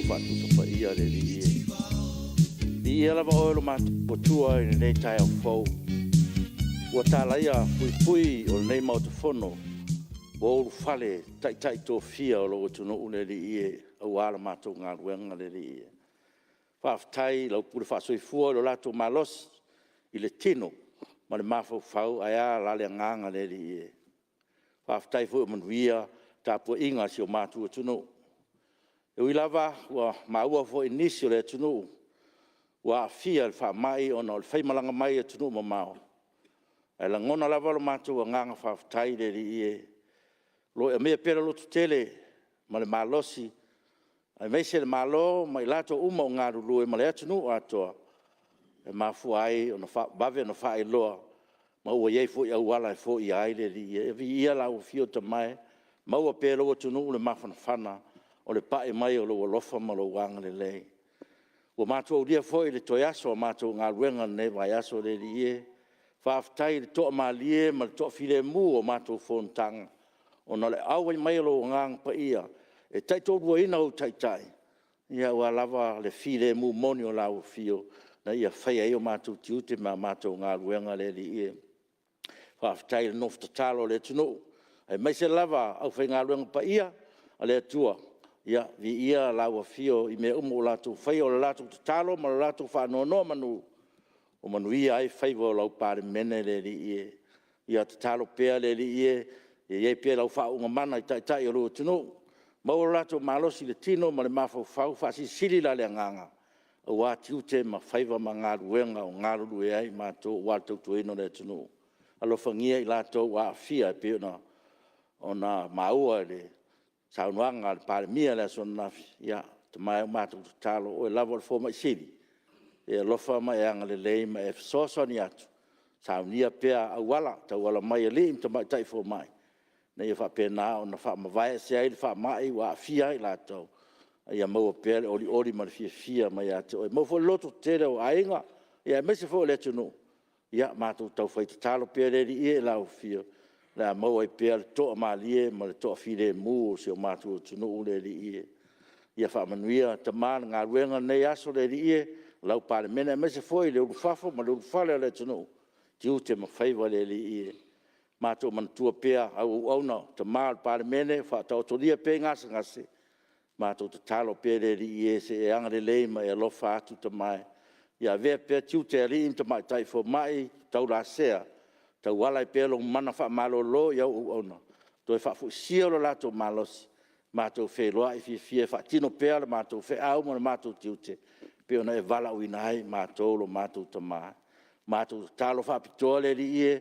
whatu pa ia le li e. Li ia lava oe lo mātu potua i nei Tiafau. Ua tālaia pui o nei mautofono. Ua uru whale tai tō fia o logo tunu une li e. Au ala mātou ngā ruenga le li e. Whaafitai lau pure whaasoifua lo lato malos i le tino. Ma le mawhau ai a lale nganga le li e. Whaafitai fu manuia tāpua inga si o mātua tunu. E ui lava ua maua fo inisi o le tunu. Ua fia le whaamai o na o le whaimalanga mai e tunu ma mao. Ai la ngona lava lo mātua nganga whaafitai le li e. Lo e mea pera lo tutele ma le malosi. Ai meise le malo mai lato uma o ngā rulu e ma le atunu atoa. E mafu ai o na bave na whae loa. Ma ua iei fo i au ala e fo i ai le li e. E vi ia la u fio ta mai. Ma ua pera lo atunu le mafana whana. O le pae mai o lo lofa ma lo wanga le lei. Ua mātua uria fo i le toi aso a mātua ngā ruenga ne vai aso le li e. Whaafitai le toa maalie ma le toa file mu o mātua Fonotaga. O na le au mai lo ngang pa ia. E tai tō rua ina o tai. Ia ua lava le file mu moni o lau fio. Na ia whai ai o mātou tiute ma mātou ngā ruenga le li e. Whaafitai le nofta talo le tunu. Ai mai se lava au whai ngā ruenga pa ia. A le atua. Ia vi ia lau fio i me umo o lātou whai o lātou talo ma lātou whanono manu. O manu ia ai whai o lau Palemene le li e. Ia te talo pēr le li e. Ia pēr lau whaunga mana i tai o lua tunu. Mau lato malosi le tino ma le mafau whasi sili la le nganga. A wā tiute ma whaiva ma ngā ruenga o ngā ruru e ai mātou wātou tuino le tunu. Alo whangia i lato wā fia e pēr o na maua le saunuanga le Palemene le aso nafi. Ia, te mai mātou talo o e lava le fōma i sili. E alofa ma e anga le lei ma e fisoso ni atu. Saunia pēr au wala, tau wala mai e li im te mai tai fō mai. Na ia whapena o na whaamawai se ai, whaamai wa fia i lātou. Ia maua pēle ori ma le fia mai atu. Ia maua loto tere o ainga, ia mese fo le tunu. Ia mātou tau whai te talo pēle i e lau fia. Ia maua i pēle toa maalie ma le toa file mu o se o mātou tunu ule li e. Ia whaamanuia ta mana ngā ruenga nei aso le li e, lau Palemene mese fo i le urufafo ma le urufale le tunu. Tiu te mawhaiva le li e. Mātou mantua pēr au na te māl Palemene, whaatau toria pē ngase. Mātou te talo pēr e ri e se e anga le leima e alofa atu te mai. Ia vea pēr tiu te ri im te mai tai fo mai, tau la sea. Tau walai pēr long mana wha malo lo i au na. Toi whaafu siolo lato malosi. Mātou whē loa i fia whaatino pēr le mātou whē au mo le mātou tiu te. Pēr na e vala uinai mātou lo mātou te mai. Mātou talo whaapitoa le ri e.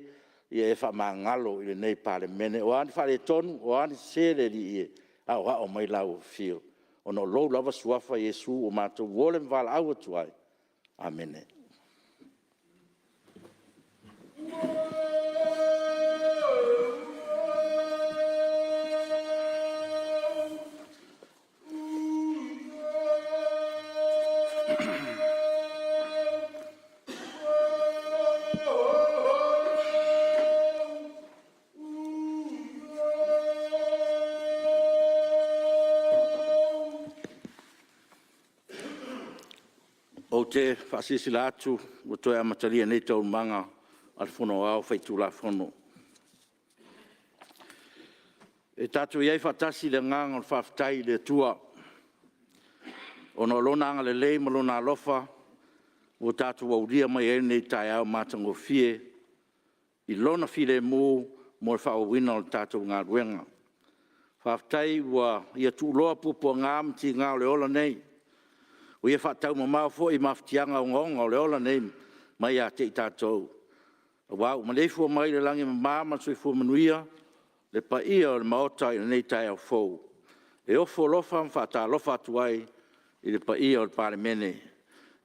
Ia e wha mangalo i le nei Palemene. O ani whare tonu, o ani sere li e. Au mai lau fio. O no lou lava suafa Yesu o mātou wole mwala au atuai. Amene. O te whaasisila atu, o toi amataria nei tau manga al fono au whaitu la fono. E tatu iei whatasi le nganga o whaftai le tua. O no lona anga le lei ma lona alofa, o tatu wauria mai e nei tai au matango fie, i lona file mu mo le whaowina o tatu ngā ruenga. Whaftai ua ia tu loa pupua ngām ti ngā o le ola nei. O ia whaatau mamau fo i mawhitianga o ngonga o le ola nei mai a te i tātou. Wau, ma nei fua mai le langi mamama sui fua manuia, le pa ia o le maota i nei tai au fau. E ofo lofa mwhata lofa atuai i le pa ia o le Palemene.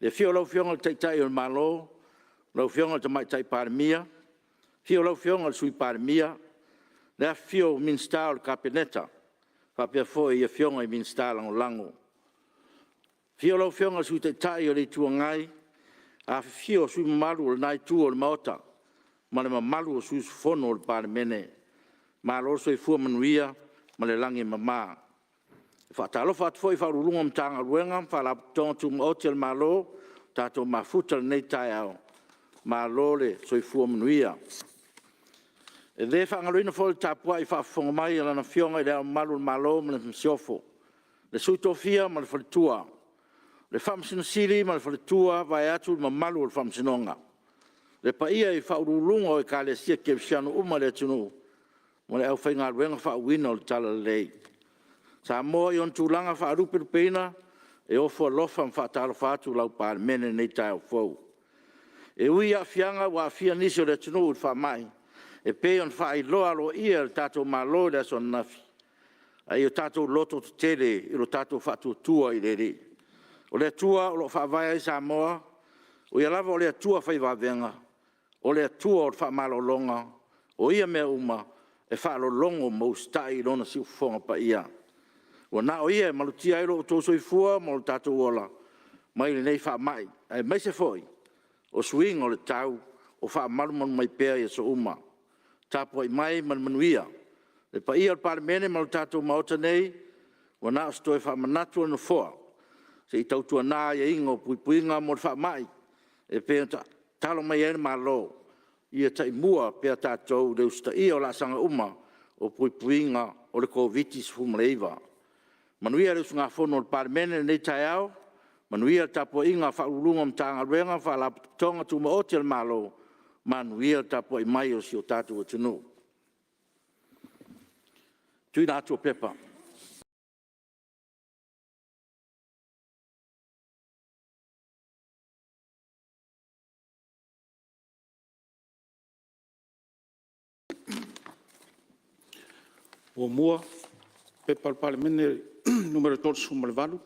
Le fio lau fionga le teitai o le malo, lau fionga le tamai tai Palemia, fio lau fionga le sui Palemia, le fio minsta o le kapeneta, whapea fo i a fionga i minsta lango lango. Fio lau fionga sui te tai o le tuangai, a fio sui mamalu o le nai tu o le maota, ma le mamalu o sui fono o le Palemene, ma lo sui fua manuia, ma le langi mama. Whaatalofa atu foi whaurulunga mtanga ruenga, whalaptonga tu maoti al malo, tato mafuta nei tai au. Malo le soifua manuia. E le whangaruina foi tapua i whaafonga mai ala na fionga i leo malu malo ma le msiofo. Le suitofia ma le whalitua. Le whamsino siri ma le whalitua vai atu ma malu le whamsinonga. Le paia i whaurulunga o i ka le sia kepsiano uma le tunu. Mo le au whainga ruenga whauwina o le tala lei. Samoa i on tūlanga whaaruperupeina e ofo alofa mwhaatalo whaatu lau Palemene nei tai au fau. E ui a fianga wa fia nisi o le tunu ur whamai. E pe on whai loa lo ia le tātou malo le aso nafi. A i o tātou loto tu tere i lo tātou whaatu tua i le re. O le tua o lo whaavaya i Samoa. O ia lava o le tua whai wavenga. O le tua o le whaamalo longa. O ia mea uma e whaalo longo maustai i lona si ufonga pa ia. Wa na o ia malutia ilo o tōsoi fua mo le tātou ola. Mai le nei wha mai. Ai mai se foi. O swing o le tau. O wha marumanu mai pēr i so uma. Tāpua i mai manuia. Le pa ia o Palemene ma le tātou maota nei. Wa na o stoi wha manatu anu fua. Se i tautua nā ia ingo puipuinga mo le wha mai. E pēr talo mai ene ma lo. Ia tai mua pēr tātou le usta ia o la sanga uma. O puipuinga o le COVID-19 fumaleiva. Manuia le sunga fono o Palemene nei tai au. Manuia tapua inga whaurunga mtanga ruenga whaalatonga tu maoti al malo. Manuia tapua i mai o si o tātou o tunu. Tui nā atua pepa. O mua, pepa al Palemene numero 12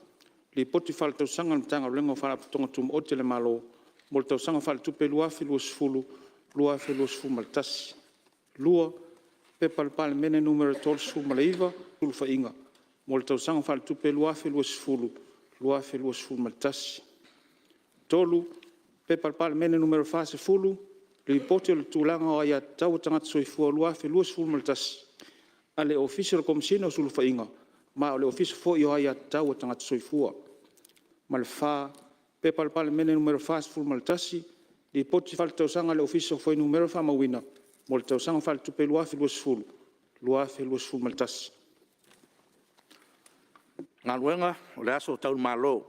li poti fal tau sanga mtanga lengo fala tonga tum otele malo mol tau sanga fal tupe lua filu sfulu maltas lua pepa al Palemene numero 12 malaiva tulfa inga mol tau sanga fal tupe lua filu sfulu maltas tolu pepa al Palemene numero fase fulu li poti le tulanga o ya tau tanga soifua lua filu sfulu maltas ale official commissioner sulfa inga ma o le official fo yo ia tau tanga soifua malfa pepa al Palemene numero fast full maltasi li poti fal tau sanga le official fo numero fa mawina mol tau sanga fal tupe lua full maltasi Ngā luenga o le aso tau malo.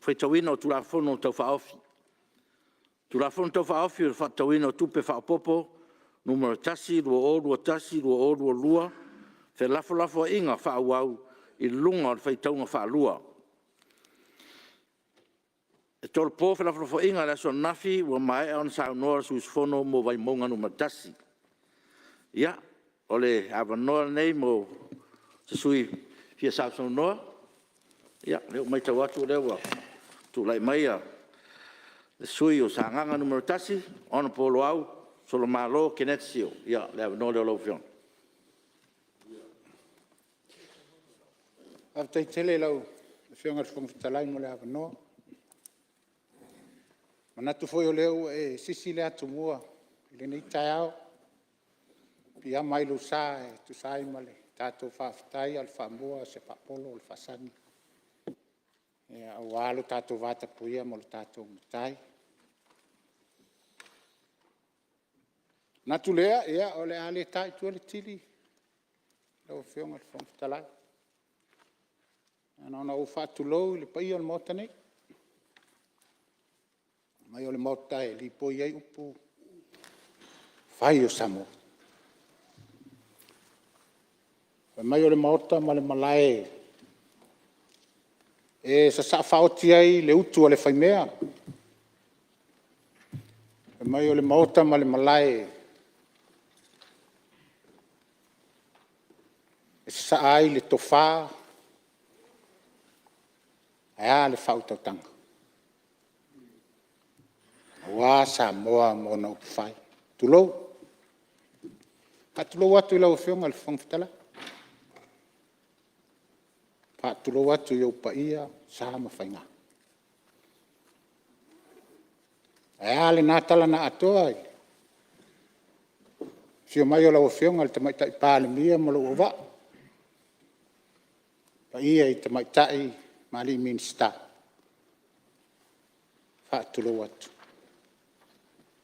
Whai tauina o tulafono tau whaofi. Tulafono tau whaofi o tauina o tupe whaopopo numero tasi, lua tasi, lua. Whai lafo inga whaauau i lunga o whai taunga whaalua. E tol po whai lafo inga le aso nafi ua mai on sa noa su fono mo vai monga numero tasi. Ia, o le avanoa nei mo se sui fia sa noa. Ia, leo mai tau atu lewa. Tu lai mai a. Le sui o sa nganga numero tasi, ona polo au, solo malo kenetsio. Ia, le avanoa leo lau fion. Aftai tele lau, fionga whangwhitalai mo le avanoa. Manatu foi o leo e sisi le atu mua, le nei tai au. Pia mai lu sa e tu sai male, tātou whawhitai al whamua se whapolo al whasani. E au alu tātou vata puia mo le tātou mutai. Natu lea, ea o le ale tai tua le tili. Lau fionga whangwhitalai. Ana ona o whatu lou le pai o le mota nei. Mai o le mota e li po iei upu. Whai o Samoa. Mai o le mota ma le Malae. E sa whaoti ai le utu o le whaimea. Mai o le mota ma le Malae. E sa ai le tofa. Ea le whautautanga. Wa Samoa mo na upwhai. Tulou. Ka tulou atu i lau whionga le whangwhitala. Pa tulou atu i upa ia sa mawhainga. Ea le nātala na atoa i. Fio mai o lau whionga le tamaitai Palemene mo lau uwa. Pa ia I te maitai mali minsta. Whaatulo atu.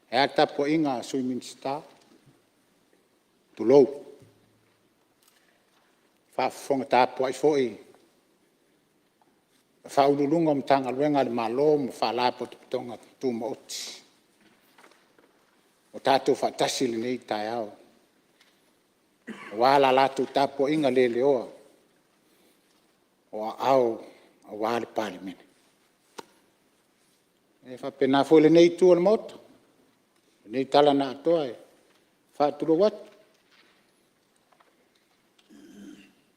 E ata po inga sui minsta. Tulou. Whaafonga tāpua I foi. Whaululunga mtanga luenga le malo mo whaalapo te pitonga tuma oti. O tātou whaatasi le nei tai au. Wala latu tāpua inga le leoa. O au a wale Palemene. E whapena fo le nei tua le moto. Nei tala na atoa e. Whaatulo watu.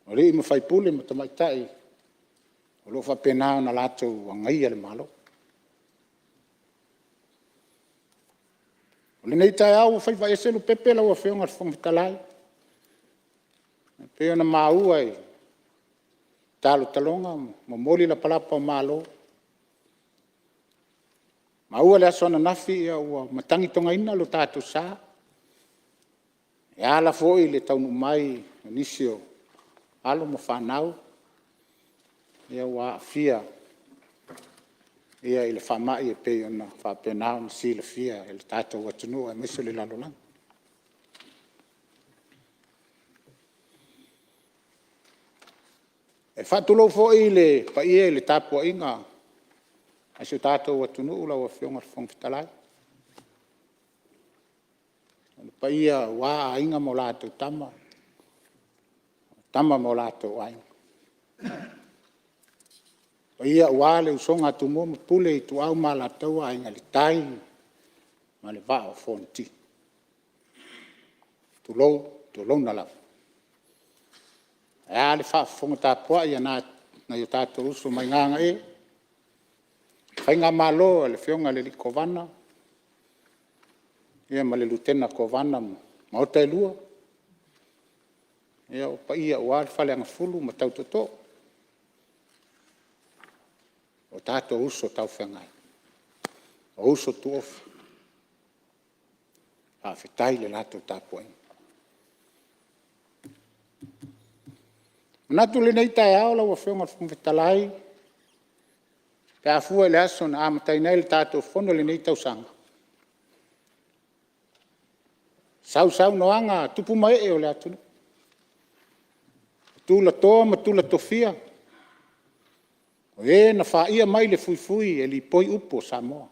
O rei mo whaipule mo tamaitai. O lo whapena na latu wangaia le malo. O le nei tai au whaiva e selu pepe lau a whionga le whangtalai. Peo na maua e. Talo talonga mo moli la palapa o malo. Maua le aso na nafi ia ua matangi tonga ina lo tātou sā. E ala foi le taunu mai nisio alo mo whanau. Ia ua fia. Ia I le whamai e peo na whapenao na si le fia e le tātou watunu e miso le lalolanga. E whatulo foi le pa ia le tāpua inga. A se tātou watunu ula wa whionga whangfitalai. Pa ia wā inga mo lātou tama. Tama mo lātou ainga. Pa ia wā le usonga tu mo pule I tu au ma lātou ainga le tai. Ma le vā o fonti. Tu lou na lau. E a le whaafonga tāpua ia na yo tātou uso mai nganga e. Whainga malo le whionga le liko vana. Ia ma le lutena ko vana ma o tai lua. Ia o pa ia o al whale anga fulu ma tau toto. O tātou uso tau whengai. O uso tu ofi. Whawhetai le lātou tāpua inga. Manatu le nei tai ao la wa whionga whangwetalai. Te afua le aso na amatai nei le tātou whono le nei tausanga. Sau no anga tupu mai e o le atunu. Tula toa ma tula tofia. O e na wha ia mai le fui e li poi upo Samoa.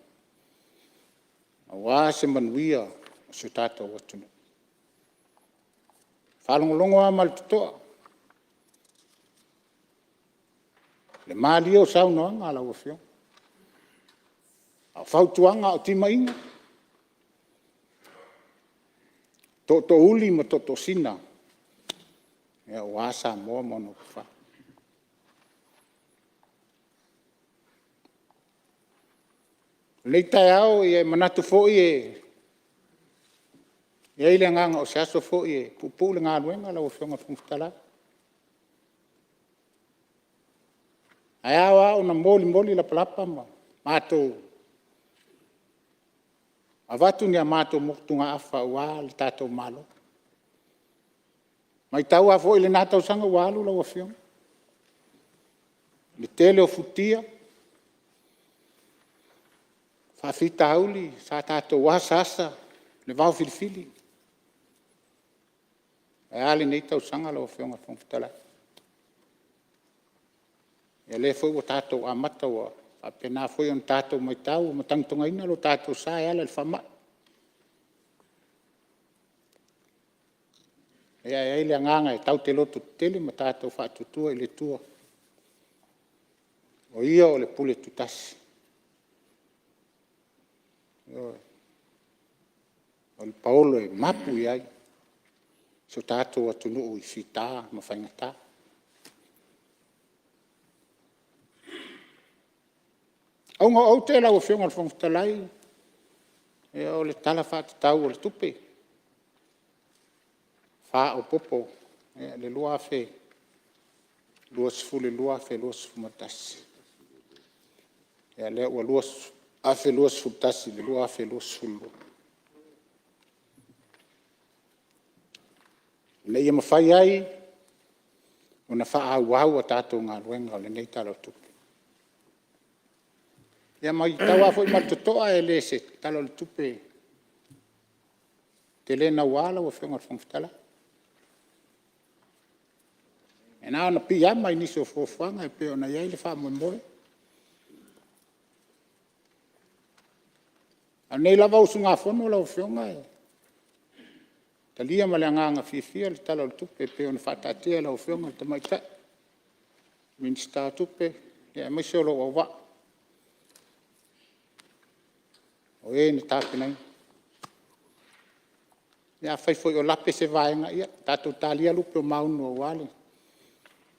A wā se manuia o se tātou atunu. Whalongolongo a mal tutoa. Le mali o sau noanga ala o whio. A whautuanga o tima inga. To uli ma to sina. Ea o asa moa mono kuwha. Lei tai au e manatu fōi e. E ile nganga o se aso fōi e. Pupu le ngā luenga ala o whionga whungtala. Ai awa o na moli la palapa ma mātou. A watu ni a mātou moktunga awha ua le tātou malo. Mai tau a fo i le nātou sanga walu la wafiong. Le tele o futia. Whawhita hauli sa tātou wasasa le vau filifili. Ai ale nei tau sanga la wafiong a whongfitala. E le fo o tātou a mata wa. A pena foi on tātou mai tau, ma tangtonga ina lo tātou sa e ala le whama. E ai le nganga e tau te loto tele ma tātou whaatutua I le tua. O ia o le pule tutasi. O le paolo e mapu I ai. So tātou atunu'u I whita ma whaingata. Aunga au te lau whionga le whangtalai. E o le tala whaatitau o le tupe. Wha o popo. E le lua awhi. Lua sifu le lua awhi, lua sifu matasi. E le ua lua awhi, lua sifu matasi, le lua awhi, lua sifu lua. Le ia mawhai ai. ona whaauau o tātou ngā ruenga o le nei talo tupe. Ia mai taua fo i matotoa e le se talo le tupe te le na wala o whionga whangwhitala. E nā ona pi ama i niso fōwhanga e pe ona iai le wha moe. A nei lava usu ngā whono lau whionga e. Talia ma le anganga fifia le talo le tupe pe ona whatatea lau whionga le tamaita. Minsta tupe, e maise o lo wa. O e ni tāpe nei. Ia whaifoi o lape se vaenga ia, tātou tālia lupe o maunu o wale.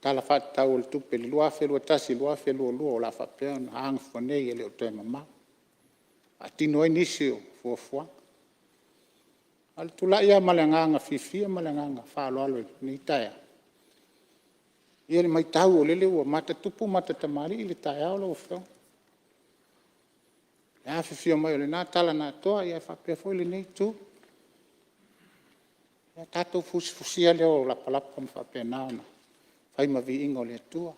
Tala whatau o le tupe, le lua whelua tasi, lua whelua lua o la whapea, na hanga whanei e le o toe mamau. A tino e nisi o fuafua. Al tula ia malanganga fifia malanganga whaaloalo ni taia. Ia le mai tau o lele ua mata tupu mata tamari i le taia o lau whio. Ia fifia mai o le nā tala nā toa, ia whapea foi le nei tu. Ia tātou fusia leo la palapa ma whapea nāona. Whai ma vi ingo le tua.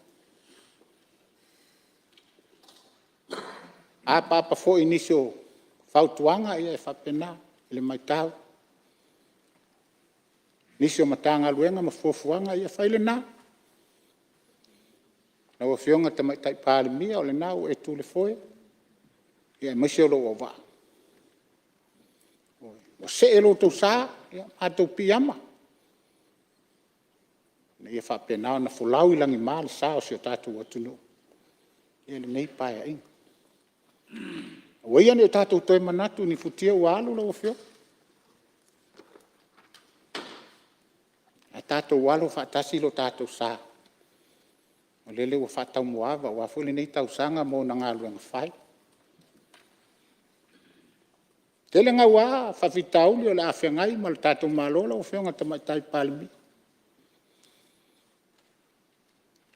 A papa fo inisio whautuanga ia e whapena, le mai tau. Nisio matanga luenga ma fuafuanga ia whaile nā. Na ua whionga ta mai tai Palemene o le nā o e tu le foe. Ia e maise o lo o waa. O se e lo tau sā, ia mātou piyama. Na ia whapena na fulau ilangi mā le sā o si o tātou atunu. Ia le nei paia inga. Waia ni o tātou toi manatu ni futia ua alu lau whio. A tātou walo whaatasi lo tātou sā. O lele ua whaatau moava, ua fule nei tau sanga mō na ngā luenga whai. Tele ngā wā, whawhitauli o le awhengai ma le tātou mālola o whionga tamaitai Palemene.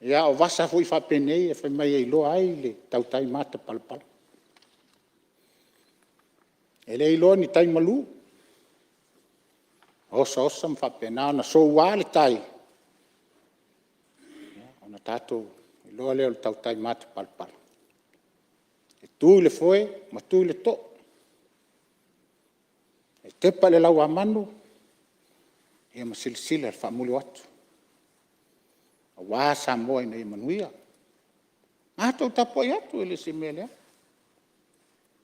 Ia o wasa fui whapenei e whaimai e iloa ai le tautai mata palapala. E le iloa ni tai malu. Osa mwhapena na so wā le tai. Ona tātou iloa leo le tautai mata palapala. E tū le foe, ma tū le to. E tepa le lau amanu, ia ma silisila le whaamuli watu. A wā Samoa ina i manuia. Mātou tapo i atu ele si mele.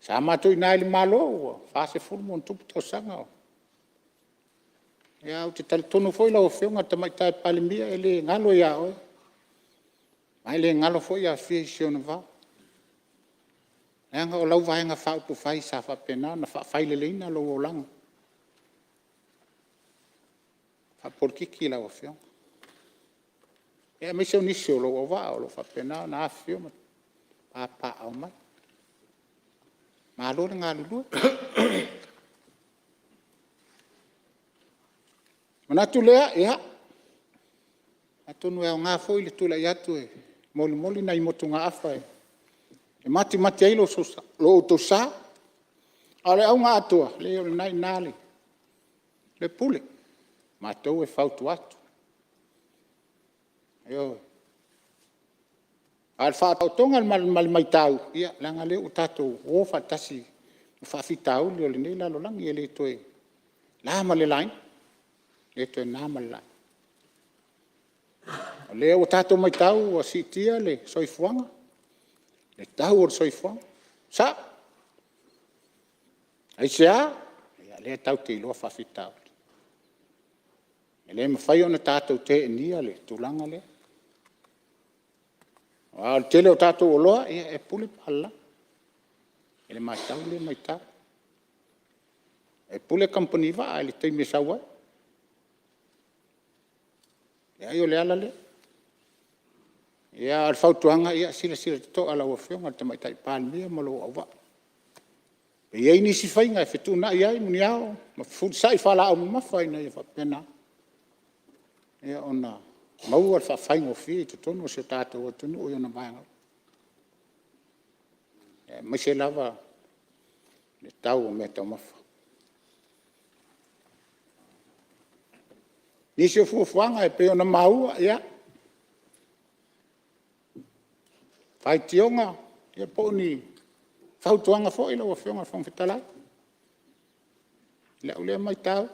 Sa mātou ina ili malo, whase fulmo ntupu tau sanga. Ia au te tali tonu foi lau whionga tamaitai Palemene ele ngalo ia oi. Mai le ngalo foi ia fia isio na vau. Anga o lau vaenga whaupu whai sa whapena na whaile leina lau o langa. Whaporkiki lau o whionga. E mai se nisi o lo o wa o lo whapena na awhio ma papa au mai. Ma alo le ngā lulua. Manatu lea, ea. Atonu e o ngā fo i le tula i atu e moli na i motu ngā awha e. E mati ai lo o sa. Ale au ngā atua, le o le nai nāle. Le pule. Mātou e whautu atu. Eo. Al whātau tonga mal mai tau. Ia, langa leo tātou o whatasi. Whawhitau leo le nei lalo langi e le toe. Lāma le lain. Le toe nāma le lain. Leo tātou mai tau o sitia le soifuanga. Le tau o soifuanga. Sa. Ai sea. Ia, le tau te iloa whawhitau. E le mawhai ona tātou te enia le tūlanga le. Al tele o tātou o loa, e pule pala. E le mai tau. E pule company va, e le teime sawa. E ai o le ala le. E al fautuanga, e sila to ala o whionga, te mai tai Palemene malo au va. E iei nisi whainga, e whetuna iai muni ao. Ma futsai whala au mawhaina e whapena. E ona mau al whawhaingo whi, te tonu o se tātou o tunu o iona vāenga. E mai se lava le tau o mea tau mawha. Nisi o fuafuanga e pe ona maua, ia. pai tionga ia po ni fautuanga fo ila o fionga fong fitala la ule mai tau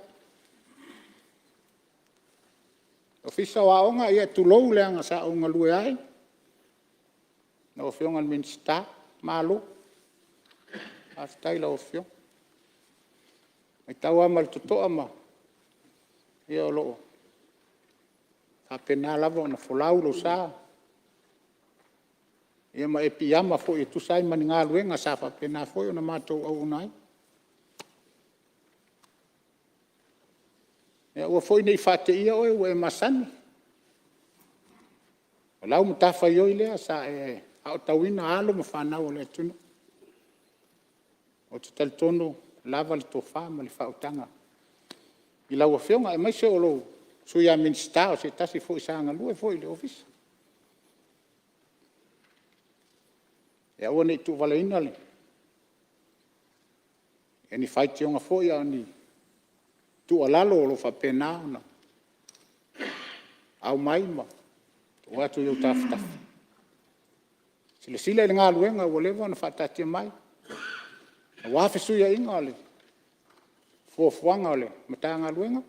ofisa wa onga ia tulou le anga sa onga lue ai no fionga minsta malu aftai la ofio mai tau amal tuto ama ia lo a pena lava na folau lo sa ia ma e piama fo e tu sai mani ngā luenga sa fa pena fo ona mātou au nai. Ia ua fo nei whate ia oe ua e masani. O lau mutafa ioi lea sa e au tauina alo ma whanau o lea tunu. O te talitono lava le tofa ma le whautanga. I lau a whionga e mai se o lo sui a minsta o se tasi fo i sanga lue fo i le ofisa. E aua nei tu wala ina le. E ni whaiti onga fo ia ni tu alalo o lo whapena ona. Au mai ma. O atu iau tafutafu. Sile sile le ngā luenga ua lewa na whatatia mai. A wafe suia inga ole. Fuafuanga ole. Mata ngā luenga.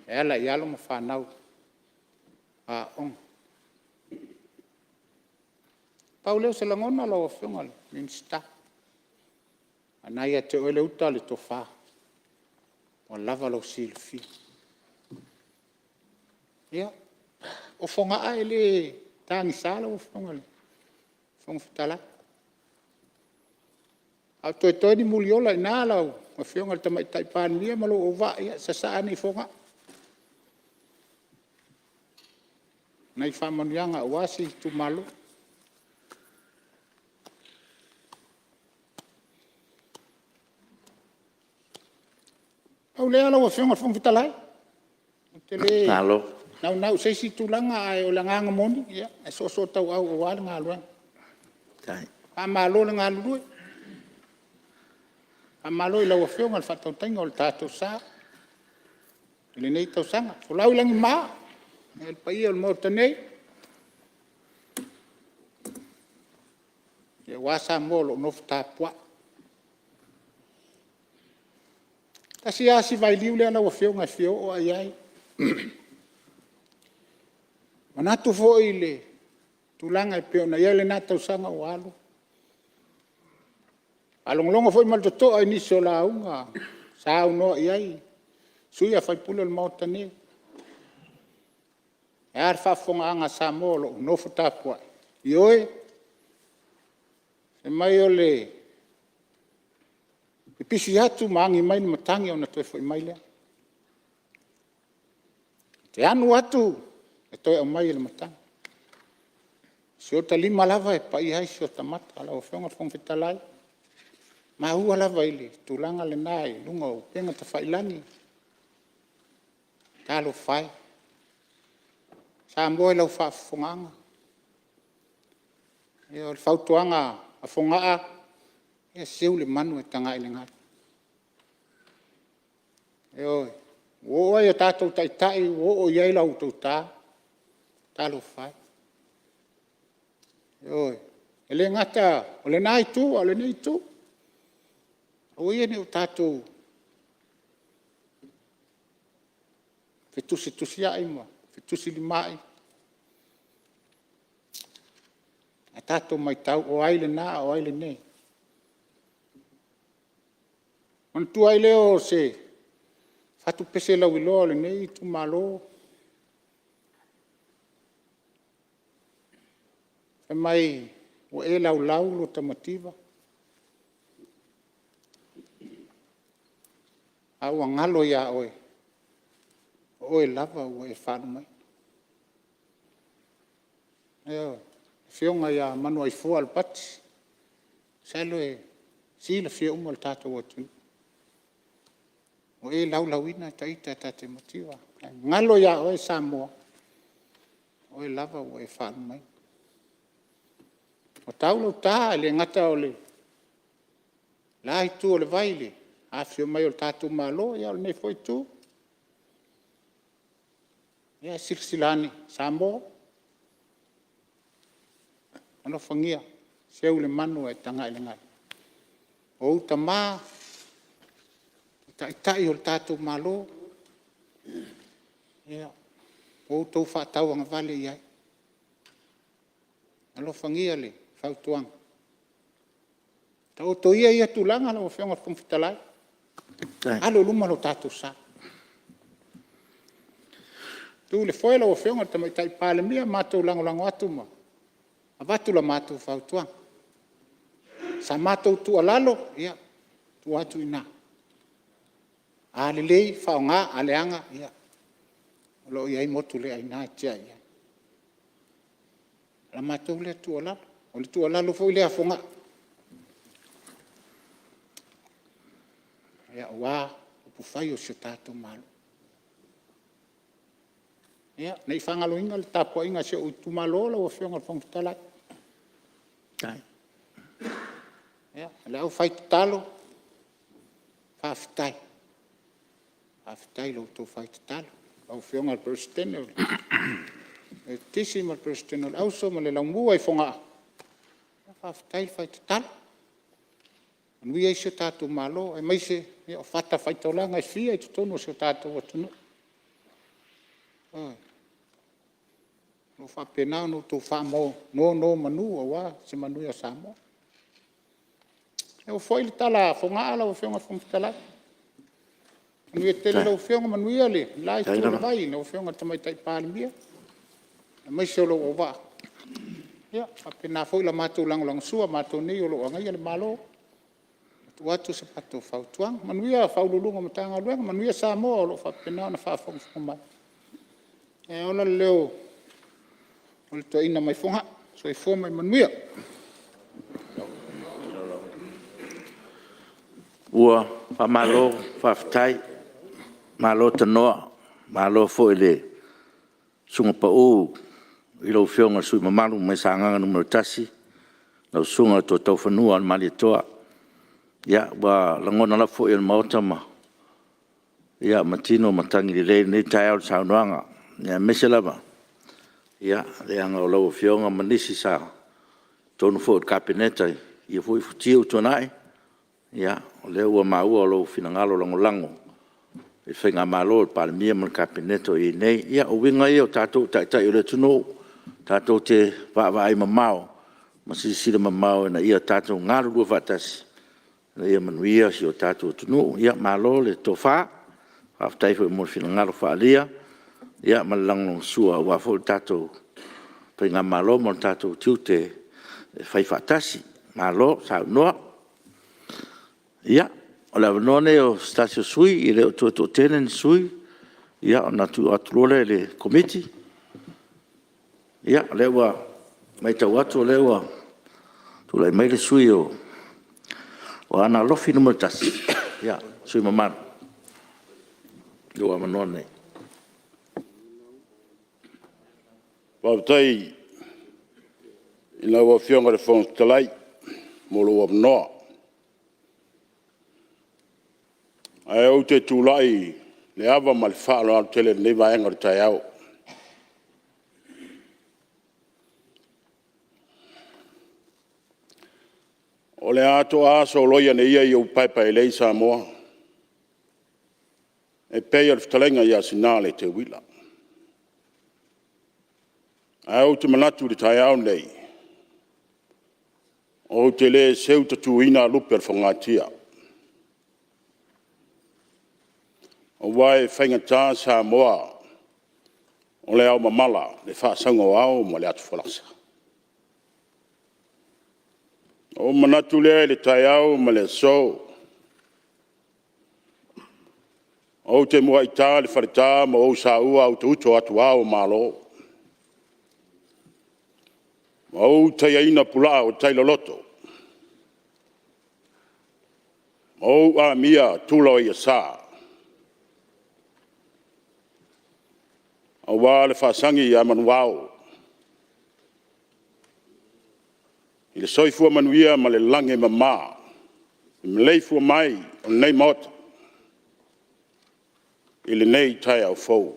E ala i alo ma whanau. A onga. Pau leo se langona lo o whionga le, minsta. Anai a te oele uta le tofa. O lava lo silfi. Ia. O whonga a ele tangi sala o whionga le. Whonga whatala. Au toi ni muliola i nā lau. O whionga le tamai taipāni mia malo o wa ia sa saani whonga. Nai whamanuanga o wasi tu malo. Au lea lau a whionga whong fitalai. Nalo. Nau seisi tūlanga ai o la nganga moni. Ia, e so tau au o wale ngā luang. Tai. A malo le ngā lurui. A malo i lau a whionga le whatau tainga o le tātou sā. Le nei tau sanga. O lau langi maa. E le pai o le mauta nei. E wasa mō lo nofu tāpua. Kasi asi vai liu le ana wa whionga whio o ai ai. Manatu fo i le tūlanga i peo na iale nā tau sanga o alu. Alongolongo fo i maltoto ai nisi o la unga. Sa au noa i ai. Sui a whai pule le mauta nei. E ar whafonga anga sa mōlo nofu tāpua. I oe. Se mai o le i pisi atu maangi mai ni matangi o na toi fo i mai lea. Te anu atu e toi au mai le matangi. Si o ta lima lava e pa i hai si o ta mata ala o whionga whong fitalai. Ma ua lava ili tūlanga le nai lunga o penga ta whailangi. Talo whai. Sa mboe lau whafonganga. E o le whautuanga a whongaa. E siu le manu e tanga i le ngātu. E oi, o ai o tātou taitai, o iai lau tau tā, tālo whai. E oi, e le ngata, o le nai tū, o le nei tū. O iene o tātou, fetusi ai ma, fetusi li mai. E tātou mai tau, o ai le nā, o ai le nei. On tu ai leo se fatu pese la wilo le nei tu malo. E mai o e lau lo tamativa. Au angalo ya oe. Oe lava o e whanu mai. Eo, whionga ya manu ai fua al pati. Salo e sila whionga al tātou watu. O e laulawina taita tate motiva. Ngalo ya o e Samoa. O e lava o e whanu mai. O taulo tā le ngata o le. Lai tu o le vaile. A whio mai o le tātou malo. Ia o le nei foi tu. Ia silsilani Samoa. Ano whangia, seu le manu e tanga i le ngai. O uta mā, tai o le tātou mālo. Ia, o tau whātau anga vale iai. Ano whangia le, whautuanga. Ta o to ia tulanga la o whionga whumfitalai. Alo luma lo tātou sā. Tu le whoela o whionga tamai tai Palemene mātou lango atu ma. A watu la mātou whautuanga. Sa mātou tu alalo, ia, tu atu ina. A le lei, whaonga, a leanga, ia. Lo iai motu le aina tia ia. La mātou le tu alalo. O le tu alalo fo le afonga. Ia wā, o pufai o se tātou malo. Ia, nei whangalo inga le tāpua inga se o tu malo la o whionga whangtalai. Tai. Ia, le au whai talo, whawhitai. Whawhitai lo tō whai talo. Au whionga le presidente. E tisi ma le presidente le auso ma le laumua i whonga. Whawhitai whai talo. Nui ai se tātou malo, e mai se, o whata whai taulanga i fia i tutono se tātou atunu. No whapena no tō whamo, no manu o wā, se manu a Samoa. E o whoi le tala, whonga ala o whionga whumtala. Nui e tele lau whionga manuia le, lai tōle vai, no whionga tamai tai Palemene. E mai se o lo o wā. Ia, whapena whoi la mātou lang sua, mātou nei o lo o ngai ale malo. Tu atu se pato whautuang. Manuia whaululunga matanga luenga, manuia Samoa o lo whapena na whawhonga mai. E ona leo, o le toa ina mai whonga, so e fua mai manuia. Ua, malo, whawhitai, malo tanoa, malo fo ele sunga pa u, i lau whionga sui mamalu, mai sanganga numero tasi, lau sunga to tau whanua, mali toa. Ia, wa langona la fo ele maota ma. Ia, matino matangi li rei, nei tai au saunoanga. Ia, meselama. Ia, le anga o lau whionga manisi sa. Tonu fo el kabineta, ia fo i futiu tonai. Ia, o leo ua maua o lau finangalo lango. E whainga malo o Palemene man kabineta i nei. Ia, o winga i o tātou tai o le tunu. Tātou te whaai mamao. Masisira mamao na ia tātou ngaru lua vatasi. Ia manuia si o tātou tunu. Ia, malo le tofa. Whaftai fo i mo finangalo whaalia. Ia, malango sua wafo tātou. Whainga malo mo tātou tiute whai whatasi. Malo, sao noa. Ia, o la vanone o stasio sui, i leo tua tenen sui. Ia, o natu atulole le komiti. Ia, lewa, mai tau atu lewa. Tulai mai le sui o ana lofi numero tasi. Ia, sui mamano. Lewa manone. Pautai, ina ua whionga le whongtalai, molo wa mnoa. Ai au te tūlai, le awa ma le whaalo al tele nei vaenga le tai au. O le ato aso loia ne ia i au paipa e lei Samoa. E pei al ftalenga ia sinale te wila. Ai au te manatu le tai au nei. O te le seu tatuina lupe al whangatia. O wai whainga tā Samoa. O le au mamala, le whaasanga o au ma le atu whalasa. O manatu le tai au ma le so. O te mua i tā le wharetā ma o sa ua au te uto atu au malo. O te iaina pula o tai loloto. O a mia tula i a saa. O wā le whaasangi i a manuao. I le soifua manuia ma le lange ma maa. I me leifua mai o nei mota. I le nei tai au fau.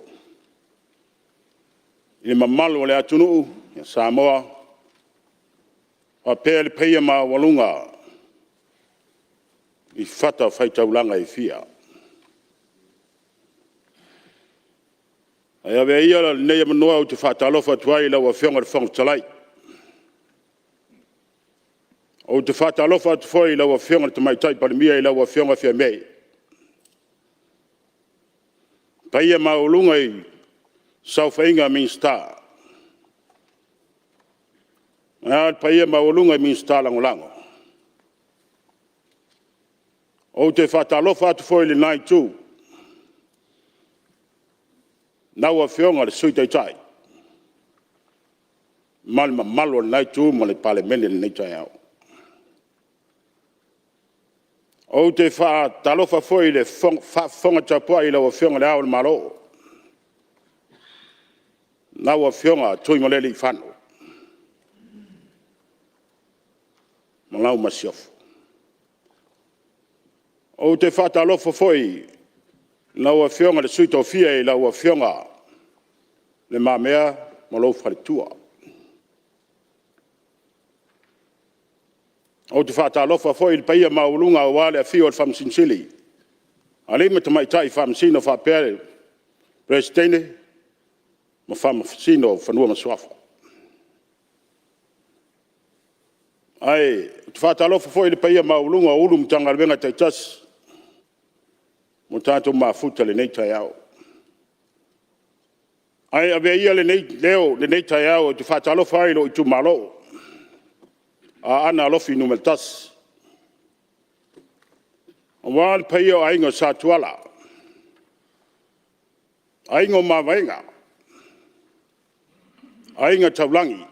I le mamalu o le atunuu, i Samoa. Apia le paia ma walunga I fata fai taulanga I fia. Ai ave ia la nei manoa o te fata alofa tuai la wa fionga le talai. O te fata alofa tu foi la wa fionga te mai tai Palemene la wa fionga fia mei. Paia ma walunga I saufainga min star. Paia ma walunga min star langolango. O te whatalofa atu foi le nai tū. Nau a whionga le sui tai. Malma malo le nai tū mo le Palemene le nei tai au. O te whatalofa foi le whonga tapua I lau a whionga le au le malo. Nau a whionga tui mo le li whanu. Malau masiofu. O te whatalofa foi, lau a whionga le sui tofia I lau a whionga le mamea ma lou wharitua. O te whatalofa foi le paia maulunga o wale a whio al whamsinsili. Ale me te maitai whamsino whapere, presidene, ma whamsino whanua maswafa. Ai, te whatalofa foi le paia maulunga o ulu mtanga venga taitasi. Mo tātou mafuta le nei tai au. Ai ave ia le nei leo le nei tai au te whatalofa ai lo I tu malo. A ana alofi numeltas. O wāl paia o aingo sa tuala. Aingo mawainga. Ainga taulangi.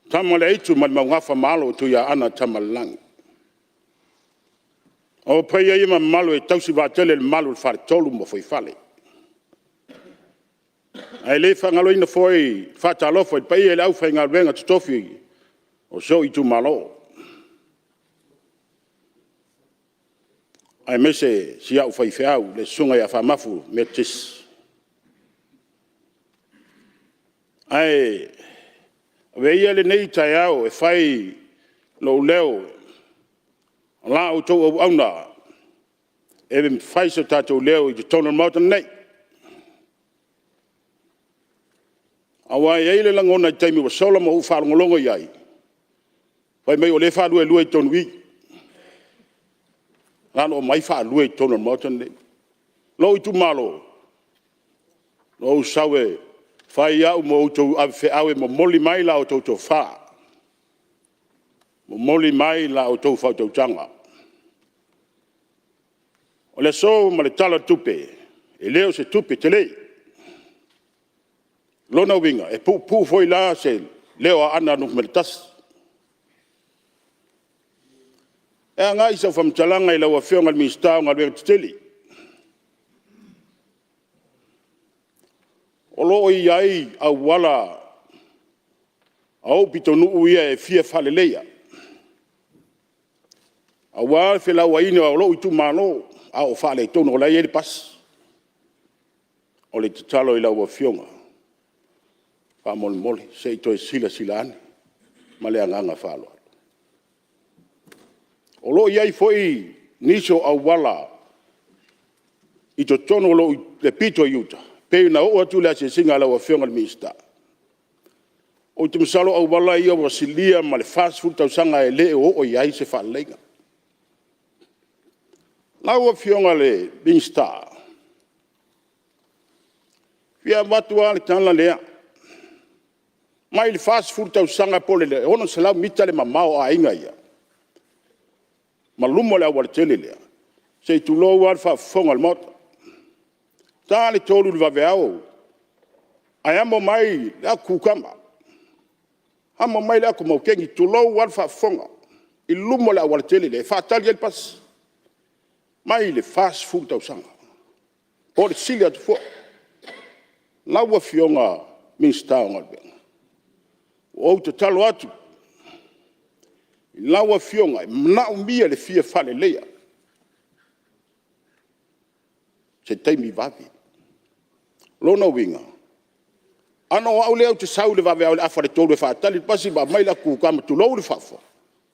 Tamale itu man maungafa malo tu ya ana tamalangi. O paia ima malo tausi vatele le malo le wharetolu mo foi fale. Ai le whangaloina foi whatalofa paia le au whainga venga tutofi o so I tu malo. Ai mese si au whaifeau le sunga ia whamafu me tis. Ai veia le nei tai au e whai lo leo la o tau au auna e me whaisa tātou leo I te tono mauta nei. Awa e eile langona I taimi wa sola ma u whalongolongo iai. Whai mei o le whalua e lua I tonu I. Lano o mai whalua I tono mauta nei. Lo I tu malo. Lo sawe whai au mo u tau awhi awe mo moli mai la o tau tau wha. Mo moli mai la o tau whau tau tanga. O le so ma le tala tupe, e leo se tupe te lei. Lona winga, e pu foi la se leo a ana nuk me le tas. E a ngai sa whamtalanga I lau a whionga le ministau ngā luenga titeli. O lo I ai au wala au pito nuu ia e fia whale leia. A wā whi lau a ina o lo I tu mano. A o whale tono o lai e le pas. O le tatalo I lau a whionga. Wha moli moli, se I toi sila ane. Ma le anganga whaloa. O lo iai foi niso au wala. I to tono lo le pito iuta. Pei na o atu le ase singa lau a whionga le minista. O te misalo au wala ia wa silia ma le fast food tau sanga e le o iai se whalenga. Lau a whionga le minsta. Fia matua le tala lea. Mai le fast food tau sanga pole le. Ono se lau mita le mamao a inga ia. Ma lumo le awar tele lea. Se tu lo war fa fonga le mota. Tā le tolu le vaveao. Ai amo mai le a kukama. Amo mai le a kumaukengi tu lo war fa fonga. I lumo le awar tele le. Fa tali el pas. Mai le fast food tau sanga. O le sili atu fo. Lau a whionga minsta o ngalbenga. O te talo atu. Lau a whionga. Mna umia le fia fale leia. Se taimi vavi. Lona winga. Ano au leo te sau le va ve afa le tolu fa tali pasi ba mai la ku ka tu lo le fa fo.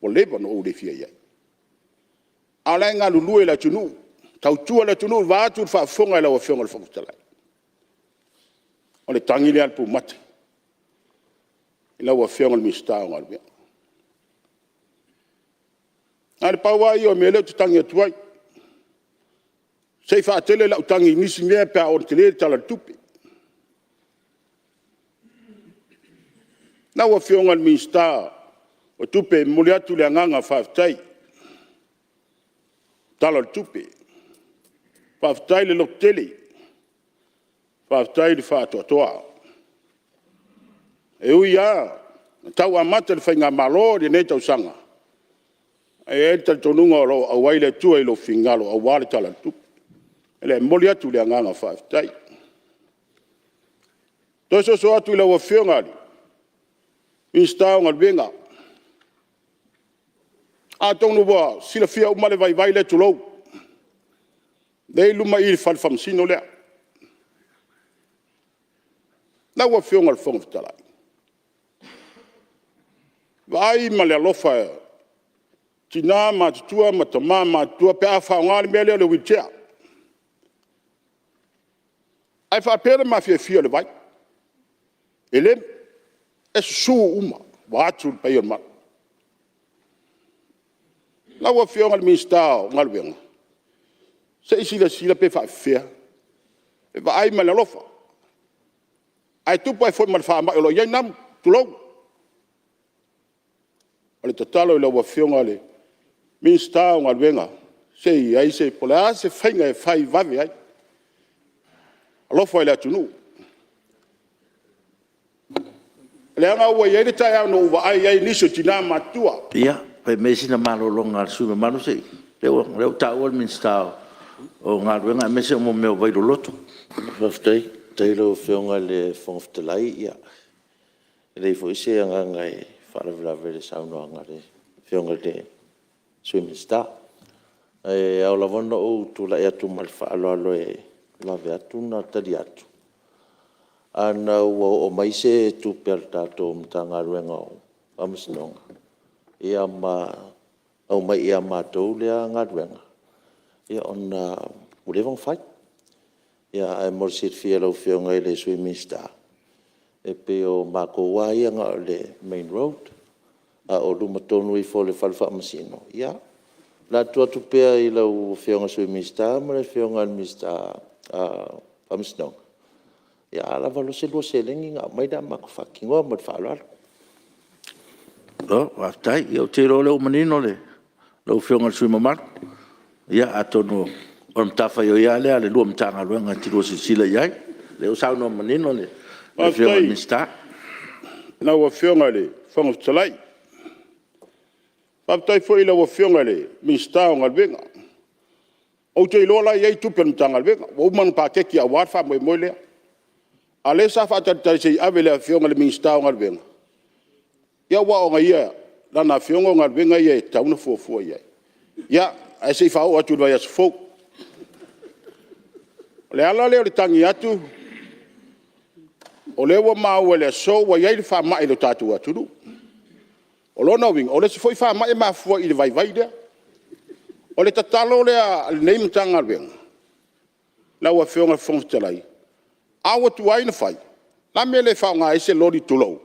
O le ba no le fia ia. Ala nga lulu la tunu. Tau tua la tunu va tu fa fonga la wa fonga le fa tala. O le tangi le al pu mate. Ila wa fonga le mista ngal be. Al pa wa yo me le tu tangi tuai. Sei fa tele la utangi nisi me pa o tele tala tupi. Na wa fionga mista o tupe mulia tu le nganga faftai. Tala tupe. Faftai le lokteli. Faftai le fa toa. E uia tau amata le fainga malo de ne tau sanga. E tal tonunga lo awai le tu e lo fingalo awale tala tupe. Ele mulia tu le nganga faftai. Toso so atu le wa fionga li. Mista ngal benga. A tong no ba sila fia o male vai le tulo. Dei luma il fal fam sino le. Na wa fio ngal fong tala. Vai male lofa. Tina ma tua ma toma ma tua pe afa ngal mele le witia. Ai fa pere ma fia le vai. Ele es su uma watu payon ma la wa fio ngal mista ngal wenga se sila pe fa fia e va ai ma la lofa ai tu pai fo mal fa ma lo ye nam tu lo ale totalo la wa fio ngal mista ngal wenga se ai se pola se fainga e fai va ve ai lofa la tunu Leanga wa yele ta no wa ai ni so tina matua. Ia, pe mesina malo longa su me manu sei. Leo ta ol min sta o ngarwenga mese mo me vai do loto. Faftai, tailo fionga le fonftelai ia. Le fo ise anga ngai fara vla vele sauno anga le fionga le swimming star. E au lavono o tu la ia tu mal fa alo e la ve atuna tadi atu. Ana o mai se tu per tato mtanga ruenga o amsnonga ia ma au mai ia ma to le nga ruenga ia on ulevang fight ia ai morsit fielo fionga le swimming star e pe o mako wa ia nga le main road a o luma tonu I fo le falfa masino ia la tu pe I lo fionga swimming star ma le fionga mista amsnonga Ya ala valo se lo selengi nga mai da mak fakingo mat falal. Lo aftai yo tiro le manino le. Lo fionga sui mamar. Ya atono on tafa yo ya le lu mtanga lu nga tiro sila yai. Le usau no manino le. Fionga mista. Na wa fionga le fong tsalai. Aftai fo ila wa fionga le mista ngal benga. O te lola yai tu pen mtanga benga. Wo man pa ke ki awar fa mo le. Ale sa fa ta sei avele fionga le minsta ngal benga ya wa o ia la na fionga ngal benga ia ta una fo ia ya ai sei fa o atu vai as fo le ala le tangi atu o le wa ma o le so wa ia fa ma ile tatu atu o lo no wing o le foi fa ma e ma fo ile vai de o le tatalo le nei mtanga benga la wa fionga fo tsalai awa tu ai na fai la mele fa nga ese lori tulo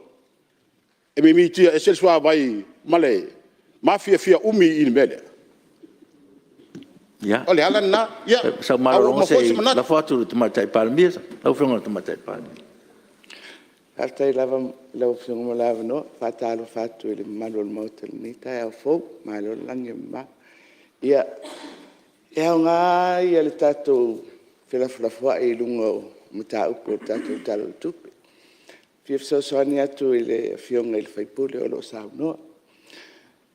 e mi miti ese swa vai male mafia fia umi in mele ya ole ala na ya sa malo se la foto tu matai palmia la fionga tu matai palmia altai lava la fionga lava no fatalo fatu le malo il motel ni ta fo malo langi ma ya nga ia le tato fela fla e lungo muta upo tato talo tupe. Fif so sonia tu ile fionga il faipule o lo sauno.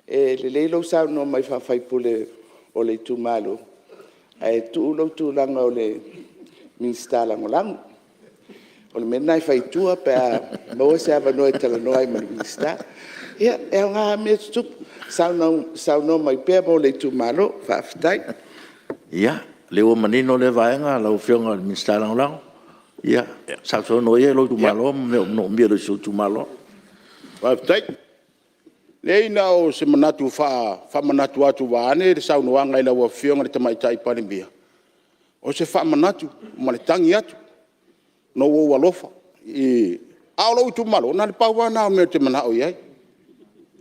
E le lo sauno mai fa faipule o le tu malo. E tu lo tu langa o le minstala ngolang. O le mena fai tua pe mo se ava no tala no ai minsta. Ia e nga me tu sauno mai pe mo le tu malo fa ftai. Ia le o manino le vaenga la fionga minstala ngolang. ia sa so no ye lo tu malo no mia lo so tu malo Wa tai. Lei na o se manatu fa manatu atu wa ane de sau no anga ila wa fionga te mai tai Palemene. O se fa manatu ma le tangi atu. No wo wa lofa. I a lo tu malo na le pa wa na me te mana o ye.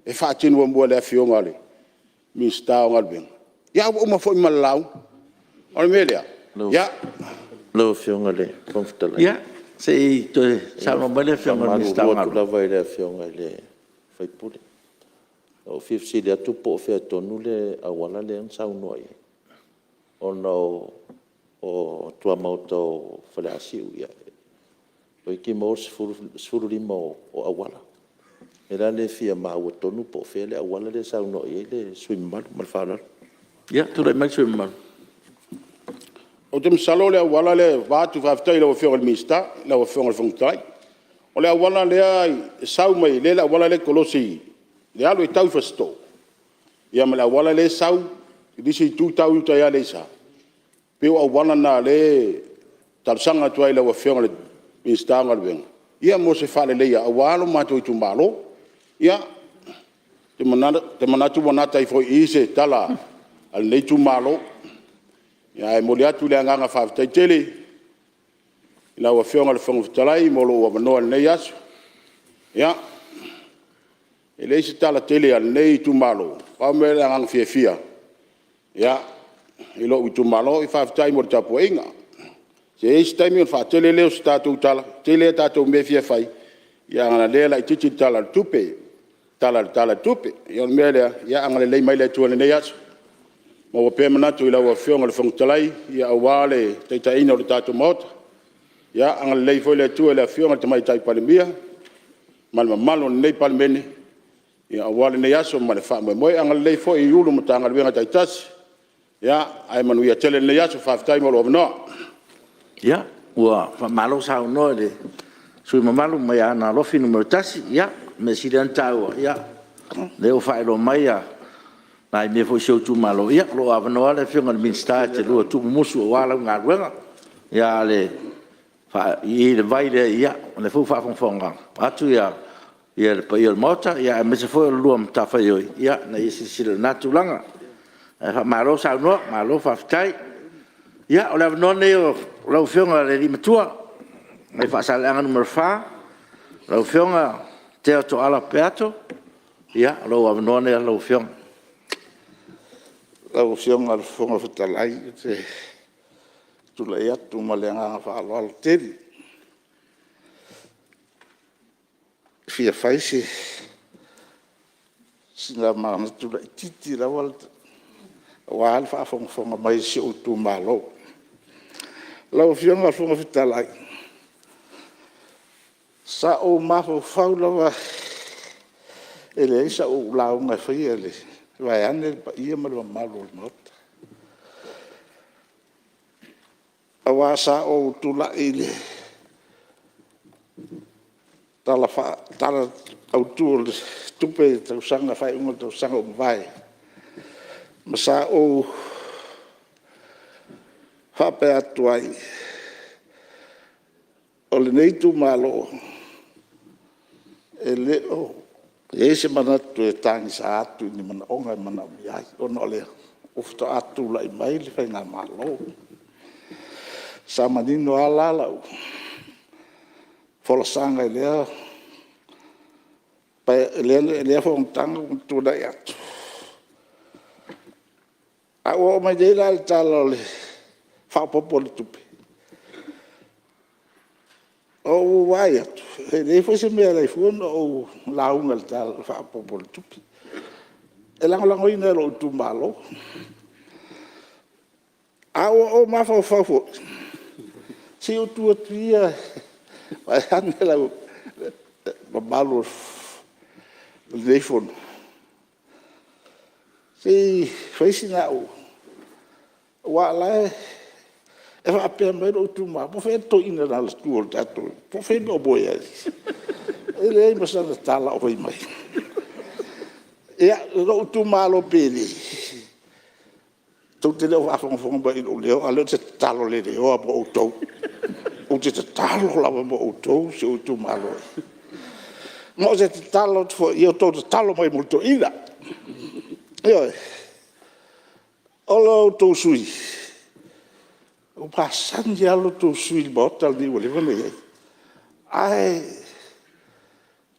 E fa tinu mo le fionga le. Mi sta o ngal ben. Ya o ma fo malau. O melia. Ya lo fionga le comfortable ia se to sa no bele fionga mi sta ngal la vai le fionga le fai pule o fifsi le tu po fe tonu le awala le sa unoi o no o tua moto fale asiu ia o ki mo sfuru limo o awala era le fia ma o tonu po fe le awala le sa unoi le swimmal mal fala ia tu le max swimmal o te msalo le wala le watu whaftai le wafionga le mista, le wafionga le whangtai. O le wala le ai sau mai, le wala le kolosi, le alo i tau whasto. Ia me le wala le sau, i disi tu tau uta ia le sa. Peo a wala na le tarsanga tuai le wafionga le mista ngal venga. Ia mo se whale le ia, a walo mato i tu malo. Ia, te manatu wanata i fo i se tala al nei tu malo. Ya e moli atu le anganga whaafitai tele. Ila ua whionga le whangufitalai, molo ua manoa nei asu. Ya. E leisi tala tele al nei tu malo. Pau me le anganga fia. Ya. Ilo u tu malo i whaafitai mori tapu inga. Se eisi taimi on whaatele leo si tātou tala. Tele tātou me fia whai. Ya angana lela i titi tala tupe. Tala tupe. Ion me lea, ya angana lei mai le tuane nei asu. Ma wa pe manatu ila wa fionga le whangtalai, ia awale teita ina o le tātou maota. Ia anga le lei foi le tua le fionga te mai tai Palemene. Ma le mamalo nei Palemene. Ia awale nei aso ma le wha moe anga le lei foi i ulu mo tanga le wenga tai tasi. Ia ai manu ia tele nei aso whaafitai mo lo avanoa. ia ua malo sa no le sui mamalo mai ana lofi numero tasi ia me sidanta ia le o fa lo mai ia nai me fo show tu malo ia lo avano le fionga le minsta te lo tu musu wala nga wenga ia le fa i le vai le ia le fu fa fonga atu ia le pa ia mota ia me se fo lo mta fa ia na isi sile natulanga fa malo sa no malo fa ftai ia o le avano ne lo fionga le limatua me fa salanga numero fa lo fionga te to ala peato ia lo avano ne lo fionga Lau fionga le whonga whatalai, te tulai atu ma le nganga whaaloalo teri. Fia whaisi, singa maana tulai titi rawal, wahal whaafonga mai si o tu malo. Lau fionga le whonga whatalai. Sa o maho whaulawa, ele isa o launga whaia le. Vai ane pa ia malo malo not. Awasa o tula ile. Tala au tu tupe tau sanga fai unga tau sanga o vai. Masa o hape atuai. O le nei tu malo. Ele o. Ese manatu e tangi sa atu ni mana onga mana miai ono le ufto atu lai mai le fai ngā malo sa manino ala fola sanga lea pa lea fo tanga tu dai atu a o mai dei la talo le fa popo le tupe o vai atu ele foi se me lai fundo o launga tal fa popol tupi elango ina lo tu malo a o ma fa si o tu tria vai andela o malo le fundo si foi sinal wa la e fa Apia mai o tu ma po fe to ina na le tu o tato po fe no boia ele ai masa na tala o mai e o tu ma lo peli tu te o fa fon ba o le o le te talo le o o te talo lava mo outou se outou malo. Mo se te talo fo io to te talo mai molto ina. Io olo to sui. O passan ya lo to sui botal di vole vole. Ai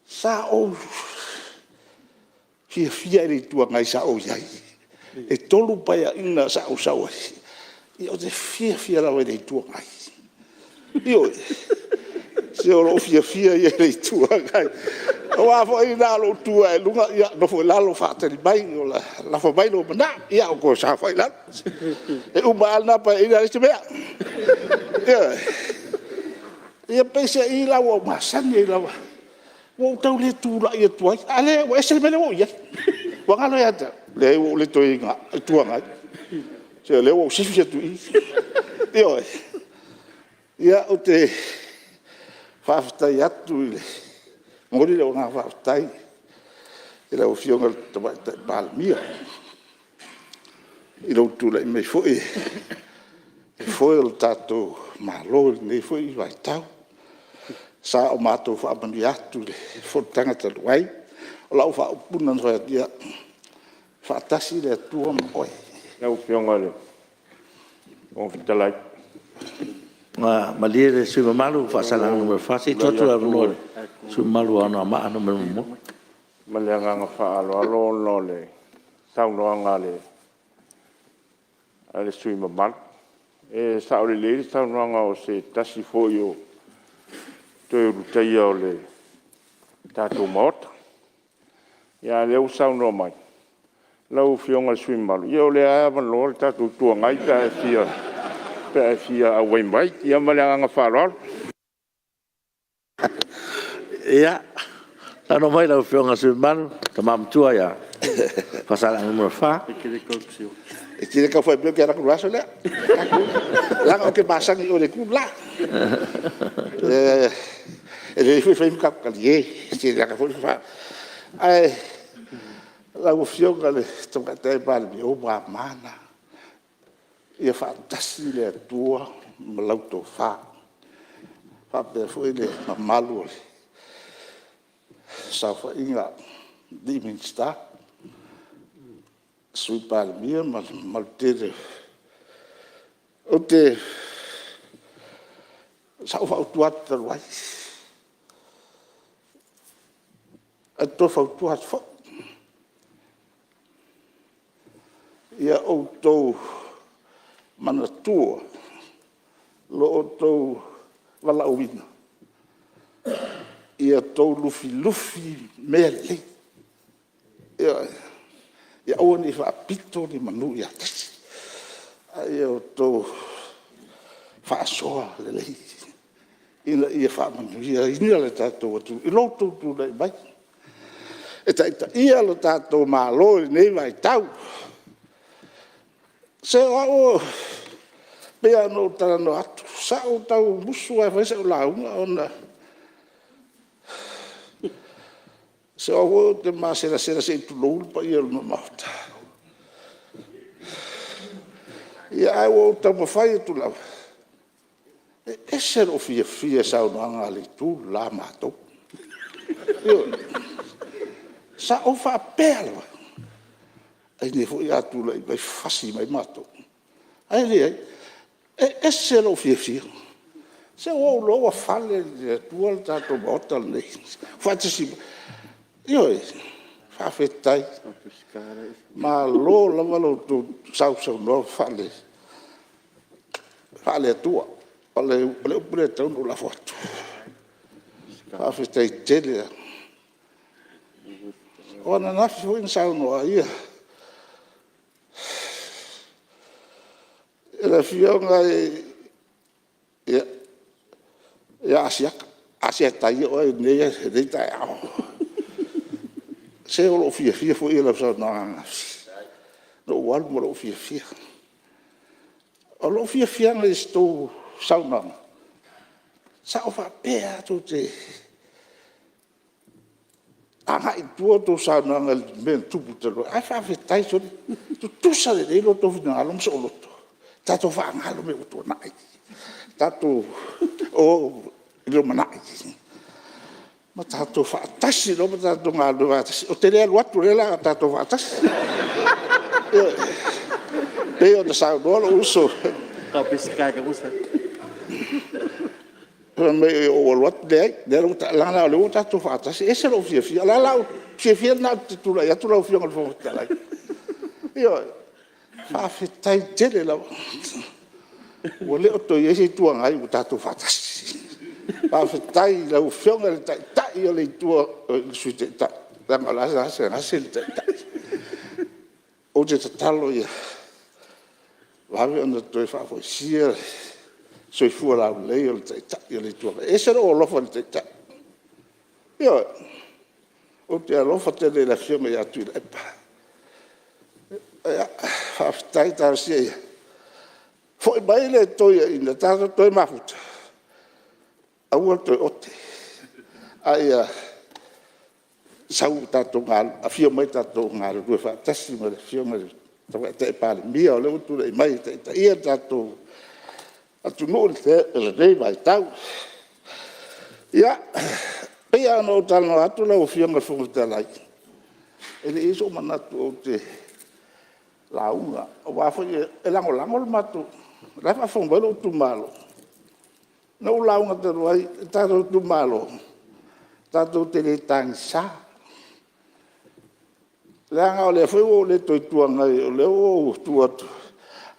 sa o fia ri tua ngai sa o yai. E tolu pai ina sa o sa o. Io te fia la vede tua ngai. Io se o fia ia le tua ngai. O a foi na lo tua e lunga ia no foi la lo fa te bai o la fa bai lo na ia o ko sa foi la. E o mal na pa ina se bea. Ia pese i la o masan i la. O tau le tu la ia tua. Ale o ese me lo ia. Wa ngalo ia ta. Le o le toi nga tua ngai. Se le o si fia tu i. Ia o te whawhtai atu i le. Ngori le o ngā whawhtai. I le o fionga te Palemene. I le utu le mei fwoi. I fwoi o le tātou malo nei fwoi i vai tau. Sa o mātou whaamanu atu le Fonotaga te luai. O lau whaupuna nhoia dia. Whaatasi le atua ma oi. Iau fionga le. O fitalai. Malia le sui malu whaasalang numero whasi totu la runore. Sui malu ana maa numero mo. Malia nganga whaalo alo no le. Tau noa ngā le. Ale sui mamal. E sao le leiri tau noa ngā o se tasi fōi o. Toi rutai o le. Tātou maota. Ia leu sao noa mai. Lau fionga sui malu. Ia o le aevan loa le tātou tua ngai ta e fia. Pe fia a wai mai. Ia malia nganga whaalo. Ia. Tano mai lau fionga sui malu. Ta mamtua ia. Whasalang numero wha. E tira ka foi bem que era com raso lá. Lá o que passa ni o de cu lá. Ele foi me cap calie, tira ka foi fa. Ai lá o fio gale toca até para o ba mana. E fantástico le tua, malauto fa. Fa per foi le malu. Sa fa inga di minsta. Sui Palemene mal tere. O te sao fa tuat te wai. A to fa tuat fo. Ia o to mana tua. Lo o to wala uina. Ia to lufi mele. Ia o ni fa pito ni manu ia. Ai o to fa soa le le. Ina ia fa manu ia ina le tato tu. I lo tu le mai. E ta ia lo tato malo nei vai tau. Se o pea no tano atu. Sa o tau musu ai fa se o la ona. Se o te masera se tu lo pa ia no mata. Ia ai o ta mo fai tu la. E ser o fia sa no anga le tu la mato. Sa o fa pela. Ai ne fo ia tu la i fasi mai mato. Ai le e ser o fia. Se o lo fale tu al tato botal ne. Fatisi io fa fettai ma lo lavalo tu sau no fale tua le pure un la foto fa fettai tele ona na fu in sau no ia la fionga ia asia tai o ne tai se o fia foi ela só não no almo o fia o fia não estou sauna sa o fa pea tu te anga i tu sauna men tu puto ai fa tai so tu sa de lo to fina alom so lo Tato whaangalo me uto nai. Tato o ilo manai. Ma tato whaatasi no, ma tato ngalo whaatasi. O te rea luatu rela tato whaatasi. Peo te sao doa uso. Kau pisikai ka usa. Me o luatu dei, dero ta lana le tato whaatasi. Ese lo fia. La fia na te tula, ya tula fia ngal fo tala. Io whawhetai tere lawa. Ua leo to iese tua ngai u tātou whatasi. Whawhetai lau whionga le tai o le tua sui te tai. Ranga lasa ngase le tai. O te tatalo ia. Wawe ana toi whawhaisia. Soi fua lau lei o le tai o le tua. E sero o lofa le tai. Io. O te alofa te le la whionga ia tui la epa. Whawhetai tāsia ia. Foi mai le toi ina tātou toi mafuta. Aua toi ote. Ai sau tātou ngālu. A whio mai tātou ngālu. Rue whaatasi ma le whio mai. Tawai te Palemene o le utu le mai. Te ia tātou. Atu nō le rei mai tau. Ia. Pea anō tāno atu lau whio ngai whunguta lai. Ele iso manatu o te launga. O wafoi e lango le matu. Lai fa fong belo tu malo. No launga te roi, tātou tu malo. Tātou te le tangsa. Leanga o le fwoi o le toi tuangai, o le o tuatu.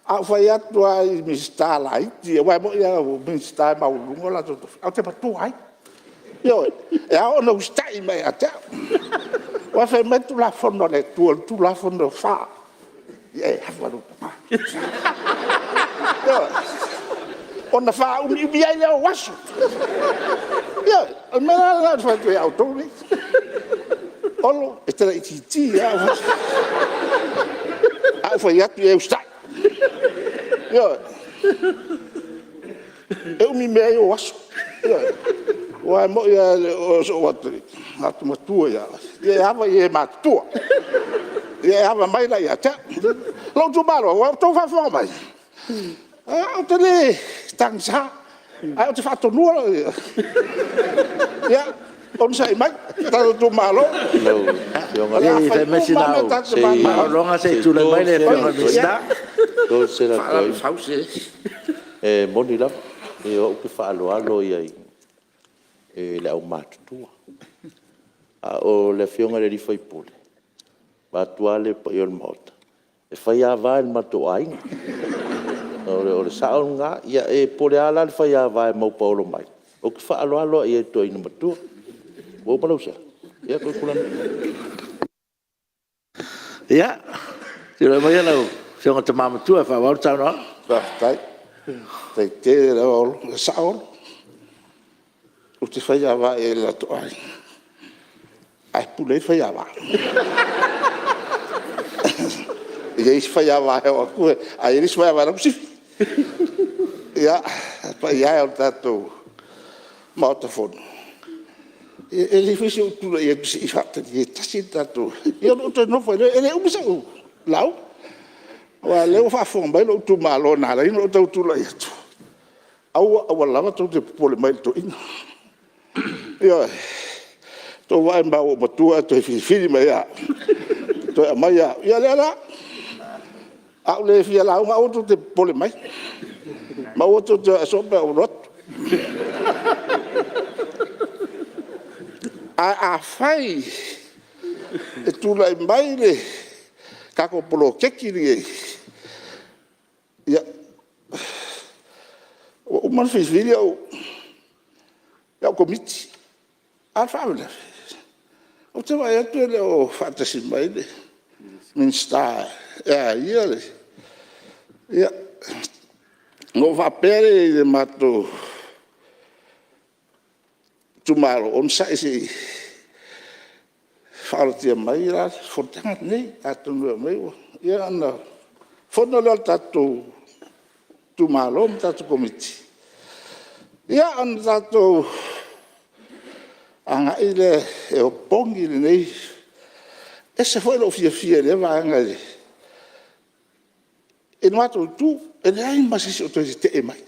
A whai atu ai mista la iti, wai mo ia mista maulungo la toto. Au te patu ai. Yo, e ao no stai mai a te. Wa fai metu la fono le tuol, tu la fono fa. Ie, hawaru tama. Ona fa umi ai le wasu. Ya, me la fa tu auto ni. Olo, esta la titi ya. Ah, foi ya tu eu sta. Ya. Eu me meio wasu. Ya. Wa mo ya o watri. Atu matua ya. Ya hava ye matua. Ya hava mai la ya ta. Lo tu malo, wa tu fa fo mai. O te le tangsa. Ai o te whato nua. Ia, on sai mai. Tātou tu malo. Yonga le fai mesi nao. Sei maolonga sei tula mai le whanga mista. Tō se la toi. Fause. E moni la. E o ke whaalo iai. E le au mātutua. O le whionga le rifai pule. Mātua le pa ion maota. E whai a vai mato ainga. O le saonga ia e pole ala le fai ava e mau paulo mai. O ke whaaloalo ia e toi na matua. O palausa. Ia koe kulan. Ia. Tira mai alau. Whionga te mamatua e whawau tau noa. Whaftai. Tei te reo le saon. O te whai awa e la to ai. Ai pule whai awa. Ia isi whai awa e o kue. Ai isi whai awa na kusifi. Ia, pa ia o tātou maota fono. E li fisi o tula ia kusi i whata ni e tasi tātou. Ia no te nofo, ele umisa u lau. Wa leo whafong mai lo tu malo nā rei no tau tula ia tu. Aua lava tau te pole mai to ina. Ia, tō wai mbao o matua, tō e whiri mai a. Tō e mai a. Ia lea la. Au le fia lau ngā oto te pole mai. Ma oto te asopa o rotu. A whai e tūlai mai le kako polo kekiri e. Ia. O man whiwhiri au. Ia o komiti. A whawina. O te mai atu ele o whatasi mai le. Minsta. Ia le. Ia. Ngō whapere i le mato tumaro on saisi whaaratia mai rā, whotanga nei, atunua mai o. Ia ana, whono leo tātou tumaro, tātou komiti. Ia ana tātou anga i le e o pongi le nei, e se whaero fia le vanga le. e no atu tu e ai masisi o te e mai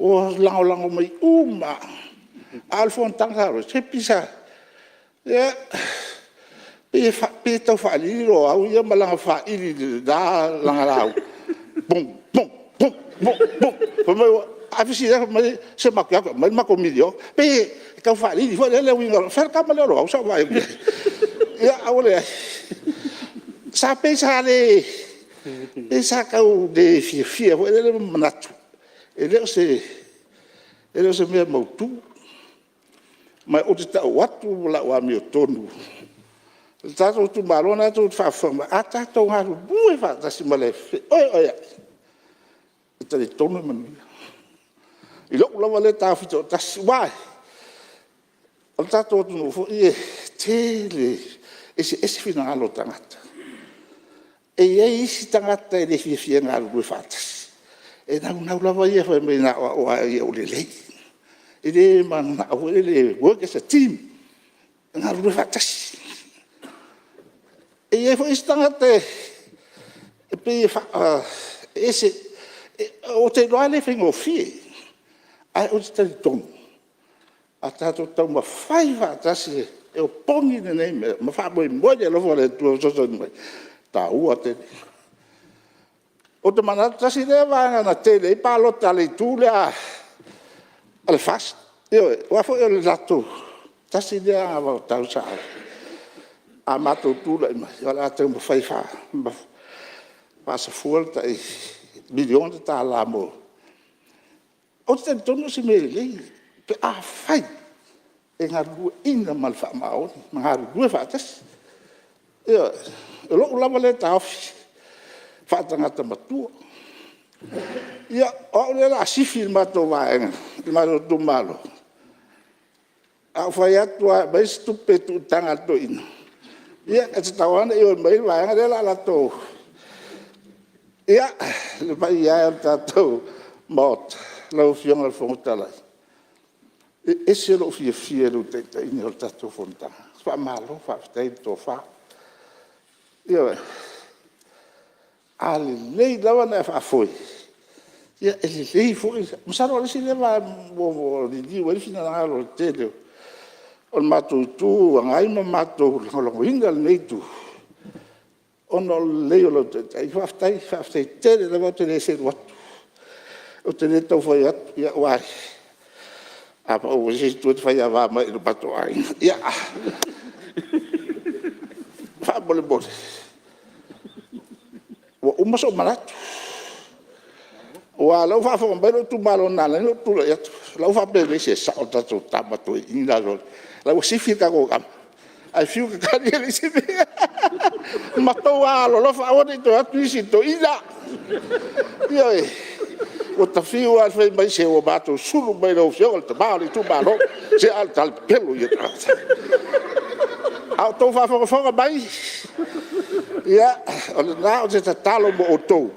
o lango mai uma al Fonotaga se pisa ya pe tau whaali ro au ia malanga whaili da langa rau bum bum bum bum bum mai afisi da mai se makia mai mako midio pe tau whaili fo le winga fer ka male ro sa vai ya awole sa pe sa le esa kau de fia fo le manatu ele se me mautu mai o te tau watu la wa mi tonu tato tu malona tu fa forma ata to haru bue fa ta si male oi te le tonu man i lo la vale ta fito ta si wa o tato tu no fo e tele ese finalo tangata e isi tangata e le fia ngaru bue fa ta e na la va ia fa me na o o le le e le man na o le work as a team ngaru bue fa ta e foi stangate e pe ese o te loale fingo fi ai o te tom atato toma faiva tasi e o pongi ne nei ma fa moi mo le lo vole tu so mai ta ua te o te mana tasi le va na tele e pa lo tale tu le al fast io wa fo le lato tasi le a va tau sa a mato tula i ala te mo fai fa pasa fuerta e milion de tala mo o te tono si me le pe a fai e ngaru ina mal fa mao ngaru due fatas e lo la vale ta fa tanga ta matu ya o le la si filmato va en malo do malo a fai atua ba stupetu tanga to ina ia e tawana io mai vai nga la to ia le vai ia tato mot lo fiong al Fonotaga e se lo fie lo te in il tato Fonotaga fa malo fa stai to fa io ali lei dava na fa foi ia e lei foi ma sa lo si leva bo di wel finala lo te o matou tu angai ma matou lo inga nei tu ono leo lo te faftai te le vote le se wat o te le to foi ya wa apa o se tu fai va ma lo pato ai ya fa bole o mo so malat wa lo fa fo mbelo tu malo na lo tu ya lo fa be se sa o tato tabato ina lo la si fica ko kam ai fiu ka ni le si matou lo fa o to atu si to ida yo o ta fiu al fe mai se o bato sulu mai lo se o ta bali tu balo se al tal pelo ye tra auto fa fo mai ya o na o se talo mo o to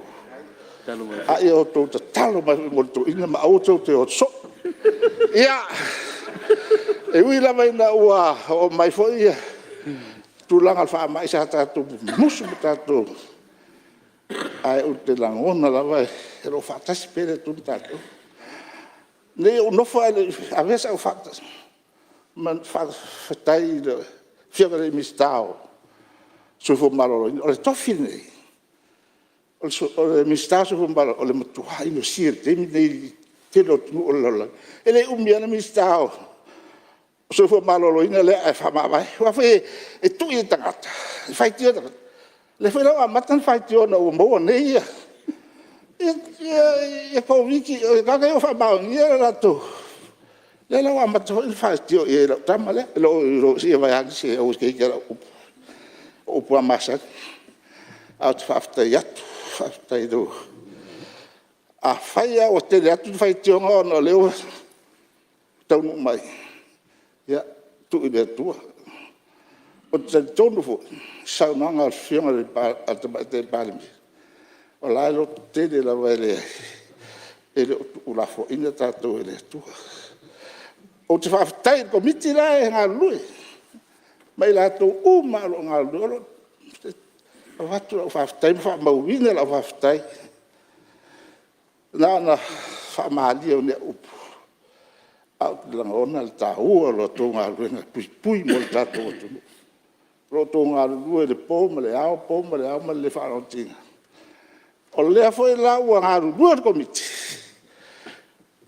a io to talo ma molto ina ma auto te o so ya e ui la mai na ua o mai foi tu langa fa mai sa ta tu musu ta tu ai o te langona la vai ero fa ta spere tu ta tu ne o no fa a vez o fa man fa tai de fiore mistao so fo malo o to fine o mistao so fo malo o le tu hai no sir te mi te lo tu o la ele umbiana mistao so fo malo lo ina le fa ma vai wa fe e tu i tangata fai tio le fe la matan fai tio no mo ne ia e po viki ka ka yo fa ba ni la to le la wa mato fai tio e la tamale lo si vai a se o che era o po massa out fafta yat fafta do a fai o te le tu fai tio no le o tau mai ya tu i tua o te tonu fo sa nanga fiona le te Palemene o la lo te de la vele e o la fo ina tato ele tua o te fa tai ko miti la e nga lui mai la to o ma lo nga lo o va tu fa tai fa ma wina la fa tai na whaamahali o nea upu. Au te langa ona le tāua lo tō ngā ruenga pui mo le tātou atunu. Lo tō ngā rua le pō ma le ao ma le whaanotinga. O lea fo e la ua ngā rua le komiti.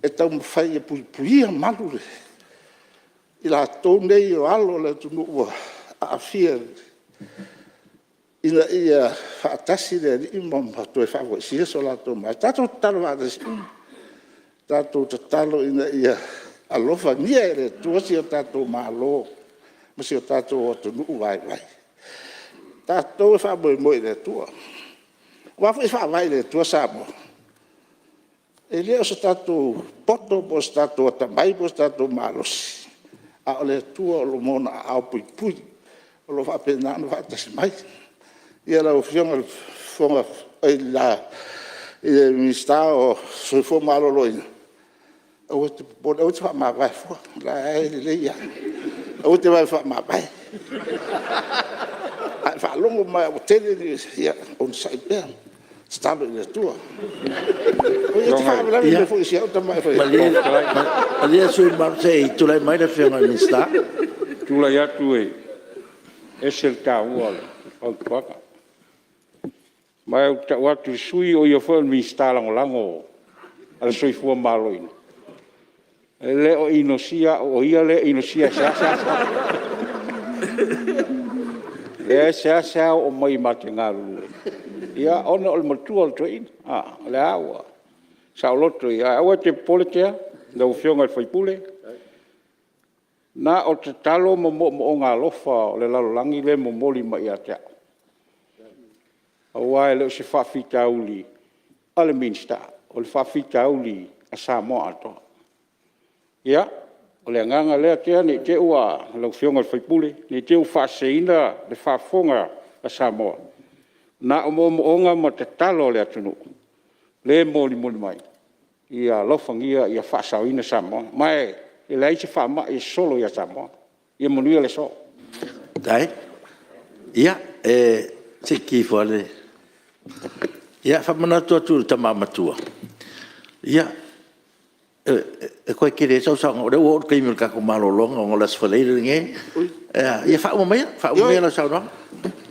E tau mawhai e pui malu le. I la tō nei o alo le tunu ua a fia. Ina ia whaatasi le ni imam hatu e whawo e sia so la tō mai. Tātou talo wātasi. Tātou talo ina ia alofa nia e le tuasi o tātou mālo. Masi o tātou o tunu vai. Tātou e whamoe moe le tua. Wafu e whawai le tua Samoa. E leo sa tātou poto po sa tātou o tamai po sa tātou mālosi. A o le tua o lo mona a au pui. O lo whapena anu whaatasi mai. Ia lau whionga whonga e la i le minista o soifo māloloina. Au te pone, au te whamawai fua. La e le ia. Au te wai whamawai. Ai whalongo mai o tele ni ia on saipea. Stalo i le tua. O ia te whamawai le fui si au tamai fai. Alia sui martei tulai mai le whionga minista. Tulai atu e. Esel tā ua le. Au tuaka. Mai au ta watu sui o ia fo minista lango. Ala sui fua maloina. Le o inosia o ia le inosia sa. Le sa o mai mate ngalu. Ia ona o matua o toin. Le awa. Sa loto ia awa te politia da o fionga foi pule. Na o te talo mo ngā lofa o le lalolangi le mo moli mai atea. Awa le o se whawhita uli ale minsta. O le whawhita uli a Samoa atoa. Ia, o le nganga lea tea ni te ua lau whionga whaipule, ni te u whaseina le whafonga a Samoa. Na o onga ma te talo le atunu, le moli mai. Ia lofangia, ia whasawina Samoa. Mai, e lei se whama e solo ia Samoa. Ia monuia le so. Tai, ia, se kifo ale. Ia, whamanatua tu tamamatua. Ia, e koe kere sau o reo o kei mil kako malolonga o ngolas whaleire nge. Ia wha umea la sau no?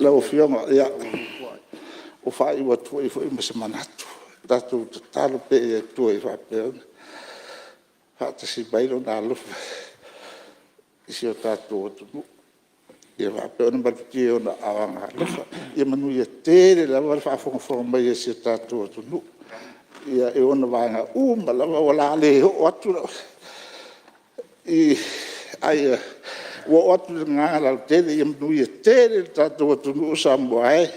La o whionga, ia. O whai ua tua i fwoi masa manatu. Tātou te talo pe e tua i whapea. Whaatasi bailo nā lufa. Isi o tātou o tunu. Ia whapea na matuki o na awanga lufa. Ia manu ia tere la wale whaafonga mai e si o tātou o tunu. Ia e ona vanga malawa wala le o atu i ai o atu nga la tele i mnu i tele tatu atu no Samoa e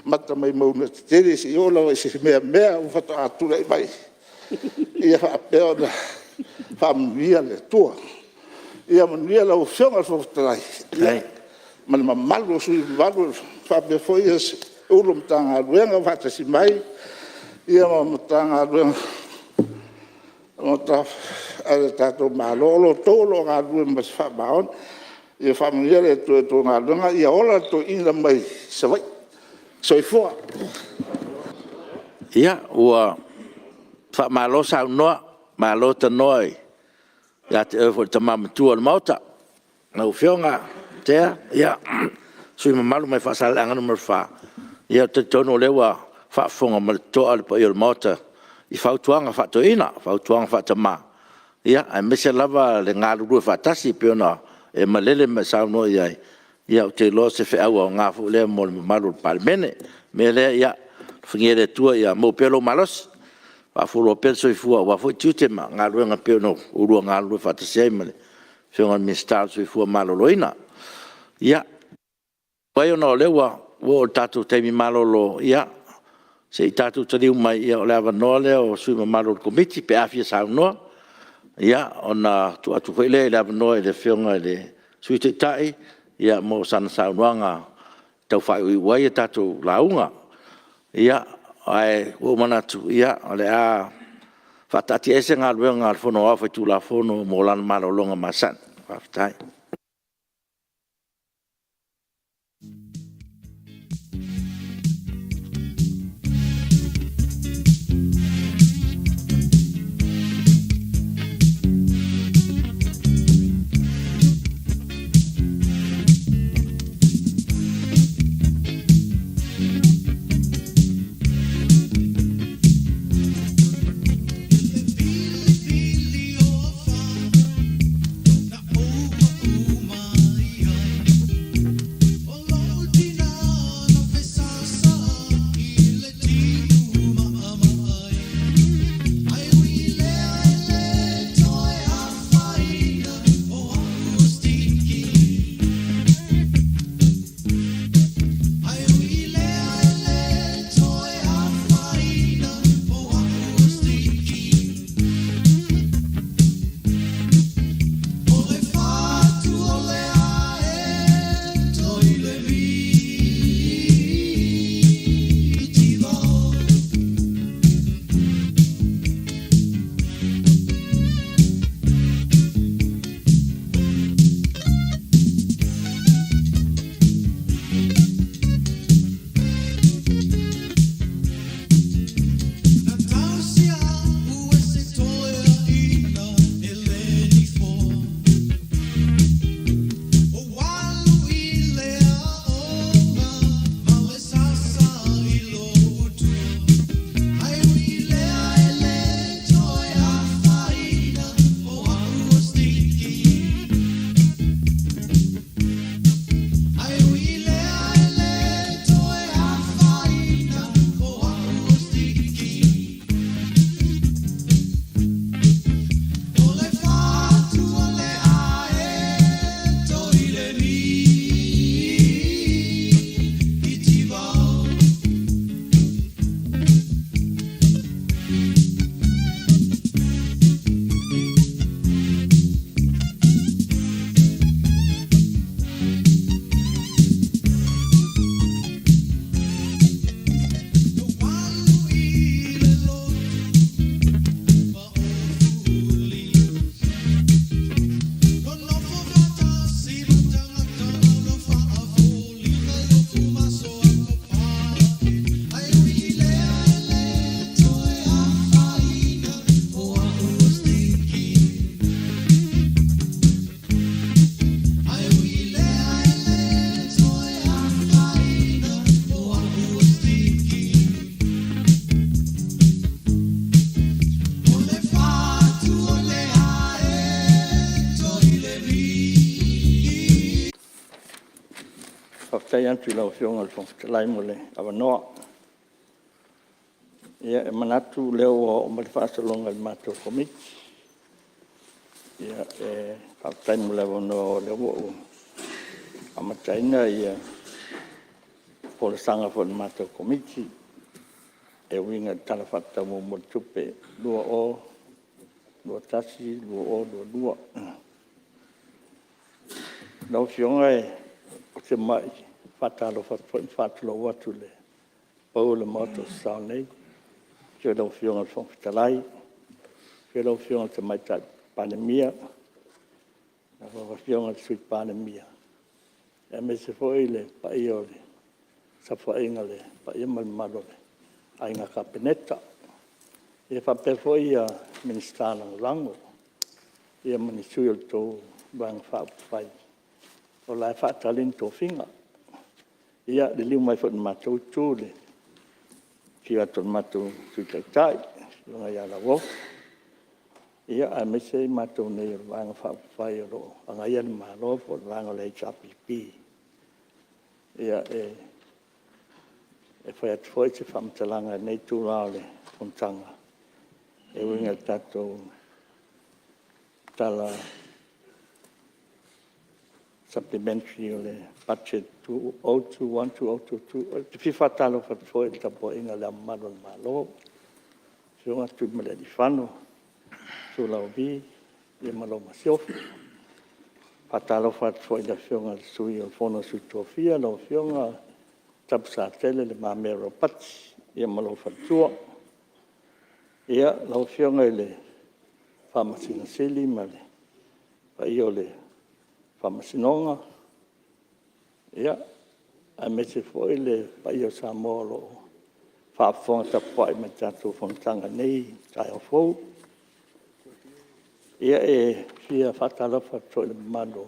mata mai mau na tele si o la si mea o fata atu lai mai ia fa peo na famia le tua ia manu la o fiona fo trai ia mal malu sui valu fa be foi ulum tanga ruenga fata si mai ia matanga ruenga mata ale tato malolo tolo nga ruenga mas fa baon ia familia le to nga ruenga ia ola to ina mai savai soifua ia ua fa malo sa noa malo ta noi ia te fo te mamatua le mauta na u fionga te ia sui mamalu mai fa sala anga numero fa ia te tono lewa whaafonga ma le toa le pa i o le mota i whautuanga whatoina, whautuanga whatama. Ia, ai mese lava le ngā rurua whatasi peona e malele me sauno i ai. Ia, o te loa se whiaua o ngā fu lea mo le maru le Palemene. Me lea, ia, whingere tua ia mo pelo malos. Whaafuro penso i fua, wafo i tiutema ngā ruenga peona urua ngā rurua whatasi ai male. Whionga ministar so i fua maloloina. Ia, wai ona o lewa, wo o tātou teimi malolo, ia, se i tātou tariu mai ia o le awanoa lea o sui mamaro le komiti pe Apia saunoa. Ia, ona tu atu whaile i le awanoa i le whionga i le sui te tai. Ia, mo sana saunoanga tau whai ui wai e tātou launga. Ia, ai, o manatu, ia, o le a whatati ese ngā ruenga al whono awhai tū la whono mo lana maro longa masan. Whaftai. whaatai antu lau whionga le whakatalai mo le awanoa. Ia e manatu leo o mali whaasalonga le mātou komiti. Ia e whaatai mo le awanoa o leo o amataina ia po le sanga po le mātou komiti. E winga tala whaatau mo le tupe lua o, lua tasi, lua o, lua. Lau whionga e o te mai whaatalo whaatalo watu le pau le mātou sao nei. Kia lau whionga le whangwhitalai. Kia lau whionga te mai tai Palemene. Na whionga le sui Palemene. E me se foi le pa i o le sa whainga le pa i mal malo le ainga kapeneta. E whape foi a ministana lango. Ia mani sui o tō wang whaapai. O lai whaatalin tō whinga. Ia le liu mai whut mātou tūle. Kia tō mātou tū tai, lunga ia la wof. Ia a mese mātou nei o wanga whaapai o ro. Anga ia ni mālo o wanga le HRPP. Ia e whai atu whoi te whamtalanga nei tūrao le Fonotaga. E winga tātou tala supplementary o le budget 2021-2022. Te whiwhatalo whatwhoi le tapo inga le amaro le malo. Whionga tui male di whano. Tūlau vi, le malo masiofi. Whatalo whatwhoi le whionga le sui o whono sui tōwhia. Lau whionga tapsa tele le mamero pati. Ia malo whatua. Ia lau whionga le whamasina sili male. Pai o le whamasinonga. Ia, a mese foi le pai o Samoa lo whaafonga tapuai me tātou Fonotaga nei Tiafau. Ia e fia whatalafa tō le malo.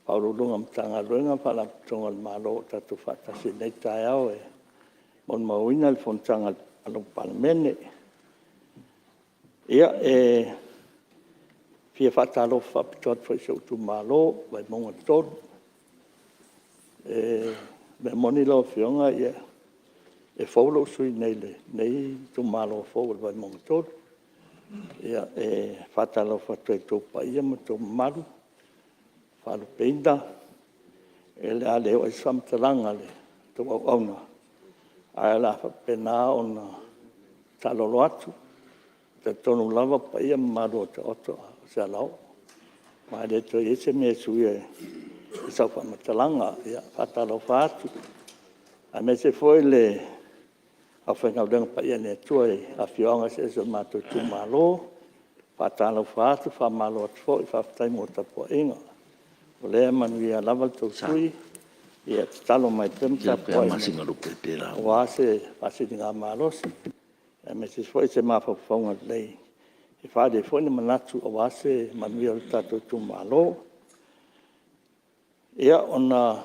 Paurulunga mtanga ruenga whalaputonga le malo tātou whatasi nei Tiafau e mon mauina le Fonotaga alo Palemene. Ia e fia whatalofa whapitoat fai sau tu malo vai monga tōru. Me moni lau whionga ia e whaulau sui nei tu malo whaulau vai monga tōru. Ia e whatalau whatoi tō paia ma tō maru. Whalu peinda. E le ale o i samtalanga le tō au auna. Ae la whapena o na talolo atu. Te tonu lava paia maru o te oto se alau. Ma le tō i se mea sui e sau whamatalanga. Ia whatalau whatu. A me se foi le a whainga urenga paia ne tua e a whionga se so mātou tu malo. Whatalau whatu, whamalo atu fo i whaftai mo tapo inga. O lea manu ia lava tō sui. Ia te talo mai pemta po inga. O ase pasini ngā malosi. E me se foi se mawhawhaunga lei. E whade foi ni manatu o ase manu ia tātou tu malo. Ia ona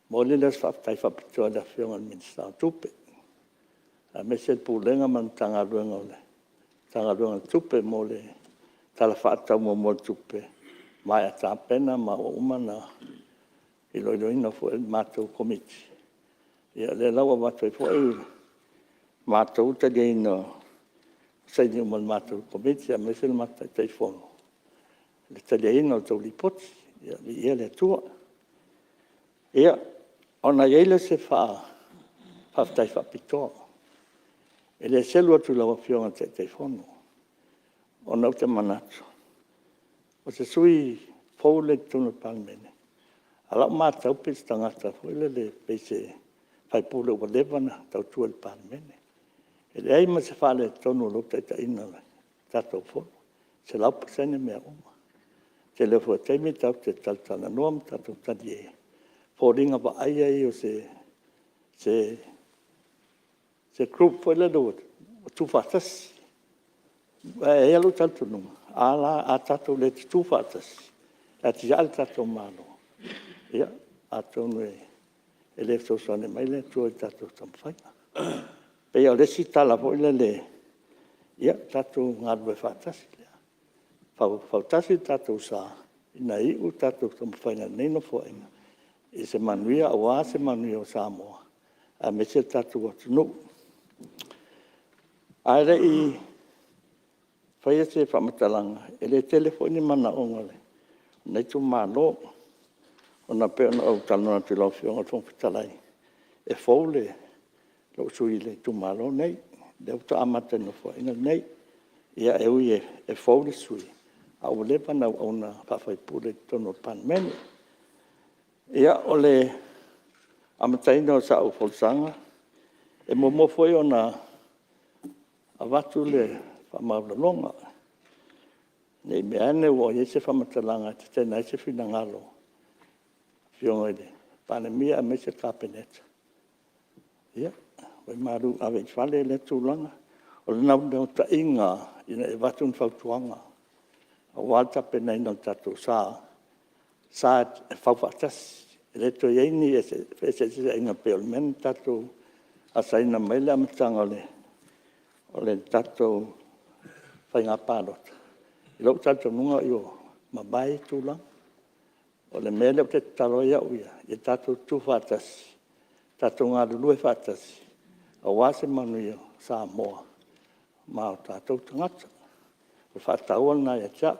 moliles whaftai whapitoa da whionga minsta tupe. A me se pūlenga man tanga ruenga ole. Tanga ruenga tupe mo le tala whaatau mo tupe. Mai a tāpena ma o umana i loiloina fo e mātou komiti. Ia le laua watu e fo e mātou te geina saini uman mātou komiti a me se le mātou te whono. Le te geina o tau lipoti. Ia le tua. Ia, ona iele se whaftai whapitoa. E le selu atu lawa whionga te whono. Ona u te manatu. O se sui pōle tunu Palemene. Ala mātau pēs tangata whoile le pēse whai pōle ua levana tau tua le Palemene. E le aima se whale tonu lukta i ta ina le tātou whono. Se laupa sene mea uma. Se le fua teimi tau te taltana noam tātou tani e. Fōringa wa aia i o se group whaile do o tu whatasi. E alu tātou nunga. Ala a tātou le tu whatasi. A ti al tātou mālo. Ia, a tonu e le fsosane mai le tua i tātou tamwhaina. Pea o lesi tala whaile le. Ia, tātou ngāru e whatasi lea. Whautasi tātou sā. Ina i u tātou tamwhaina neino whainga. I se manuia o a se manuia o Samoa. A me se tatu atu no. Aere I whaia se whamatalanga. E le telefoni mana ongale. Nei tu malo. O na peo na au talona tu lau whionga tōng pitalai. E fōle. Lau sui le tu malo nei. Leu ta amata no fo ina nei. Ia e ui e fōle sui. Au le pana au na whawhai pule tono Palemene. Ia o le amataina o sa au folsanga. E momo foi o na avatu le whamaulalonga. Nei mea ane o i se whamatalanga te tēnā se whinangalo. Whionga ele. Palemene a me se kapeneta. Ia. Wai maru awe I whale le tūlanga. O le nau nao ta inga ina e watu un whautuanga. A walta pena ina tato sa e whauwhatas. E le to yeini e se inga Palemene tato a sa ina maile amatanga o le tato whainga pārota. I lau tato nunga I o mabai tūlanga. O le mele o te talo ia uia. I tato tu whatas. Tato ngā lulue whatas. A wase manu I o Samoa. Ma o tato tangata. O whatau na ia tia.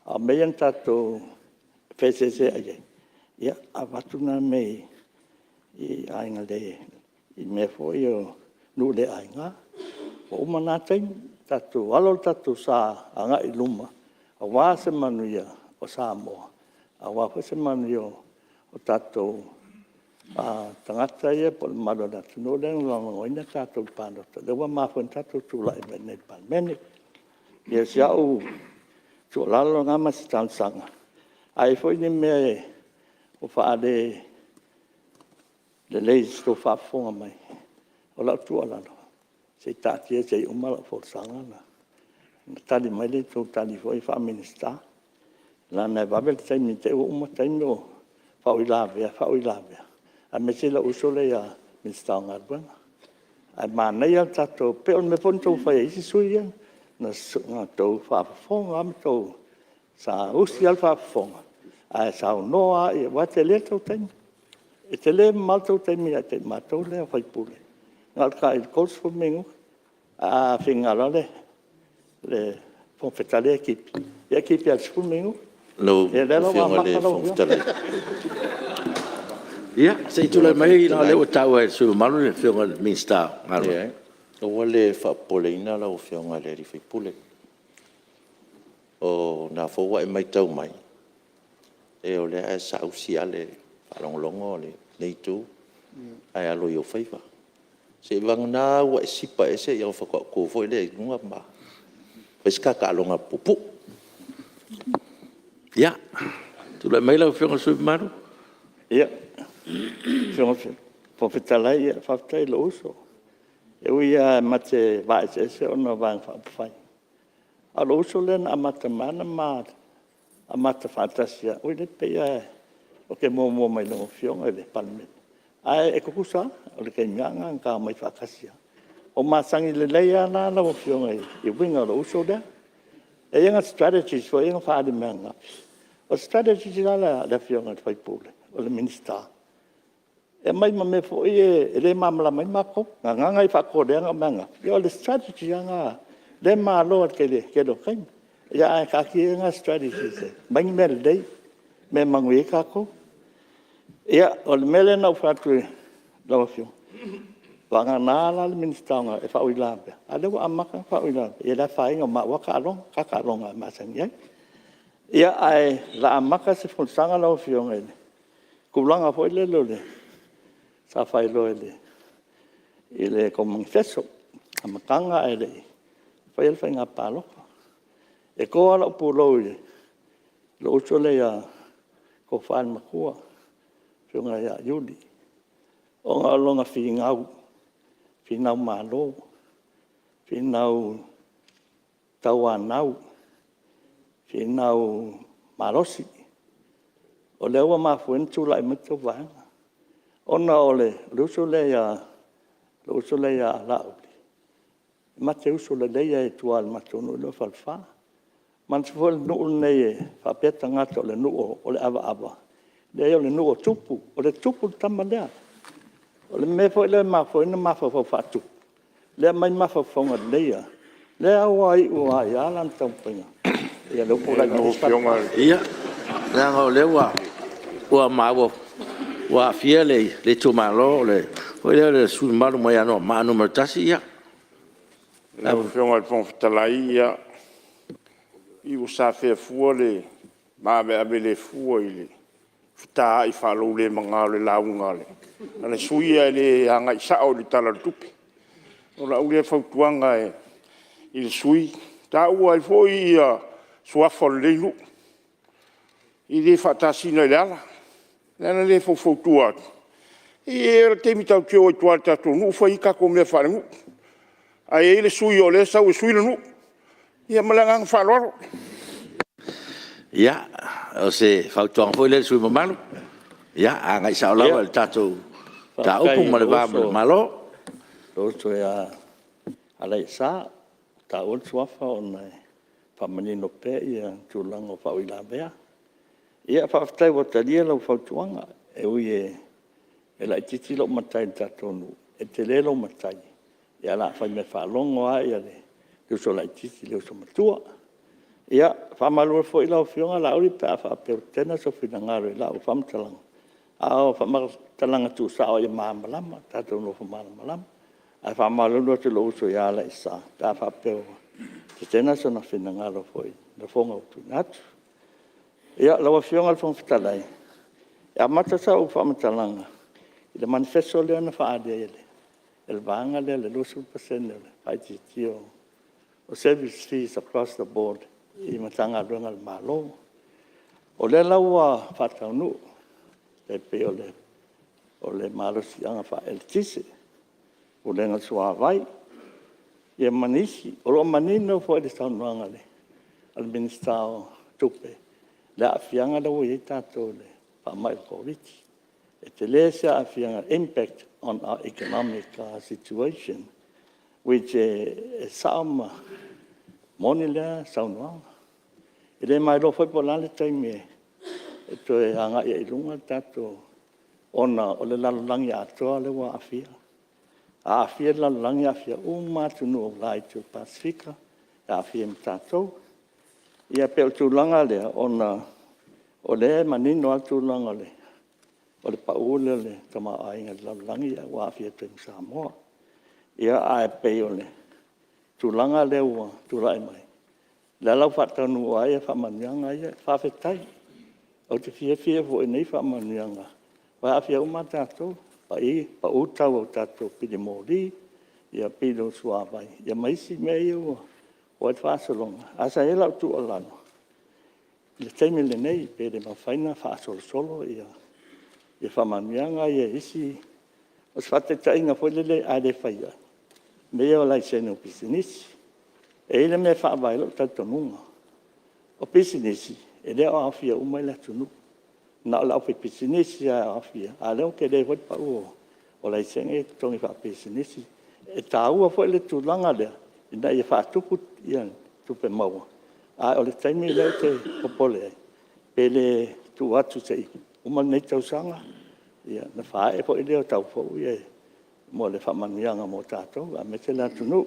A mean tato whesese aie. Ia, a watuna mei I ainga le. I me foi o nu le ainga. O umana tein. Tato alol tato sa anga I luma. A wase manu ia o Samoa. A wase manu ia o tato tangata ia po le malo na tuno le ngoina tato panota. Le wa mafon tato tula I mene Palemene. Ia siau tu lalo ngama si tansanga. Ai foi ni me o faade le leis to fa fonga mai. O la tu lalo. Se tatia se umala forsanga na. Tali mai le to tali foi fa minista. La na babel sai mi te o tai no fa uilave. A me se la usole ya minista ngarban. Ai mana ia tato pe on me ponto fa isi suia. Na tau whaafonga am tau sa usi al whaafonga. A sa noa I wate le tau taimi. E te le mal tau taimi a te matau le a whaipule. Ngal ka I kos fu mingu. A whingala le whawhetale ekipi. E ekipi al fu mingu. Lo whionga le whawhetale. Ia, se I tula mai na leo tau e su malu le whionga minsta. Ia, o le whapoleina la o whionga le rifipule. O na whaua e mai tau mai. E o le a sausi ale whalongolongo le neitu. Ai alo I o whaiva. Se wangana wa e sipa e se I o whakako foi le nunga ma. Waiska ka alonga pupu. Ia, tula mai la whionga su malu. Ia. Whawhetalai ia whawhetai lo uso. E uia mate vae se ona vang whawhai. A lo uso len a mata mana maa. A mata whatasia. Ui le peia o ke mō mai longo whionga le Palemene. Ai e kukusa o le kei mianga ka mai whakasia. O masangi le leia na la o whionga I winga lo uso lea. E inga strategies fo inga whaade mea ngapis. O strategies la le whionga le whaipule. O le minister. E mai me fo e le mamla mai mako nga I whakore anga manga. Yo le strategy anga le malo ke lo kai. Ya ka ki nga strategy se. Mai me le me mangui kako. Ya o le mele na fatu lo fio. Wanga na la le minister nga e fa uilabe. Ale wa amaka fa uilabe. E la fa inga ma wa ka long ma sang ya ai la amaka se fo sanga lo fio ngene. Kulanga fo le lo le. Sa fai lo ele como manifesto a makanga ele fai el fainga palo e ko ala pulo lo uchole ya ko fan makua funga ya yuli o nga longa finau malo finau tawanau finau malosi o lewa ma fuentu lai mito vanga ona ole lusole ya la uli mate usole leia e tual matonu lo falfa man fol no nei fa peta ngato le no o le ava Le o le no tupu, o le tupu tama lea. O le me foi le mafo, ina mafo fo fatu. Le mai mafo fonga leia. Le au ai o ai alan tampinga. Ia le pula no fionga Ia, nga o le wa mawo. Wa fia le tu malo le. O le su malu mo ya no, ma no mertasi ia. no fionga fon fitalai ia i usa fe fuole ma be abele fuole fita i falo le mangale la ungale ale suia le anga isa o le tala tupi o la ule fautuanga e il sui ta ua i foi sua folleilu i le fatasina le ala nana le fautua i e te mitau kio i tuar tatu nu foi ka ko me faru ai le sui o le sa o sui nu ia malanga faloro Ia, o se fautuang foi le sui mamalu. Ia, anga isa o lawa le tatu. Ta upu ma le vama malo. Roto ia alai sa, ta ol suafa o nei whamanino pe ia tūlanga o whau ila bea. Ia whaftai wa talia lau whautuanga, e ui e lai titi lo matai tatonu, e te le lo matai. Ia la whai me whalongo a ia le, leo so lai titi leo so matua. Ia, whamalua fo ila o fionga la uri pe a whapeo tena so whinangaro ila o whamtalanga. A o whamatalanga tu sa o ia maamalama, tatonu o whamamalama. A whamalua te lo uso ia la isa, ta whapeo te tena so na whinangaro fo i, na whonga o tu natu. Ia, lawa fionga le whamtalai. Ia mata sa o whamatalanga. I le manifesto leo na whaade ele. El vanga le lusu pasene le, paiti tio. O service fees across the board. I matanga runga le malo. O le laua whataunu, le pe o le malo sianga wha el tise, o le nga sua vai, ia manisi, o lo manino fo le taunuanga le, al ministao tupe, le afianga lau i tato le, pa mai koriti, e te le se afianga impact on our economic situation, which is sama, moni lea saunuanga. I le mai lo foi polale taimi e to e anga i lunga tato ona o le lalolangi atoa le wa afia. A afia le lalolangi afia umatu o lai tu Pasifika, a afia mtatou. Ia pe o tūlanga lea ona o le manino al tūlanga le. O le paule le tama ainga le lalolangi wa afia tu Samoa. Ia a pe o le tūlanga le ua tūlai mai. La lau whatanu o aia whamanianga ia, whawhetai. O te fia vo e nei whamanianga. Wa awhia o mātātou, pa utau o tātou pide mōri, ia pide o suawai. Ia maisi mea ia o et whasolonga. Asa e lau tu o lano. Le teime le nei, pede mawhaina whasolo solo, ia whamanianga, ia isi. O swhatetai ngā whailele aere whaia. Mea o lai sene o pisinisi. E ile me whaavai lo tatonunga. O pisinesi, e leo awhia umai la tunu. Na o lau pe pisinesi a awhia. A leo ke leo hoi pa ua. O lai senge tongi wha pisinesi. E tā ua fo ile tūlanga lea. Ina ia wha tupu ian tupe maua. A o le taimi leo te popole ai. Pe le tu atu sei. Uma nei tausanga. Ia na wha e fo ile o tau fo ia. Mo le whamanianga mo tātou. A me te la tunu.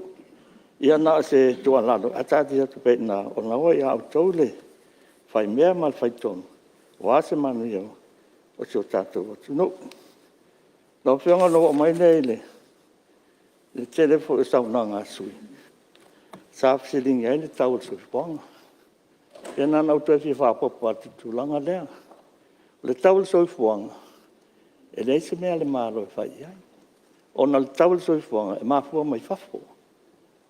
Ia na se tua lalo, atati atu pe na o na oi au taule, whai mea mal whai tonu, o ase manu iau, o se o tātou atu no. Nau whianga no o mai nei le telefo e sau na ngā sui. Sa whisiringi ai le tau sui whanga. Ia na nau tue fi whapopo atu tūlanga lea. Le tau sui whanga, e leise mea le mālo e whai ai. O na le tau sui whanga, e mafua mai whafo.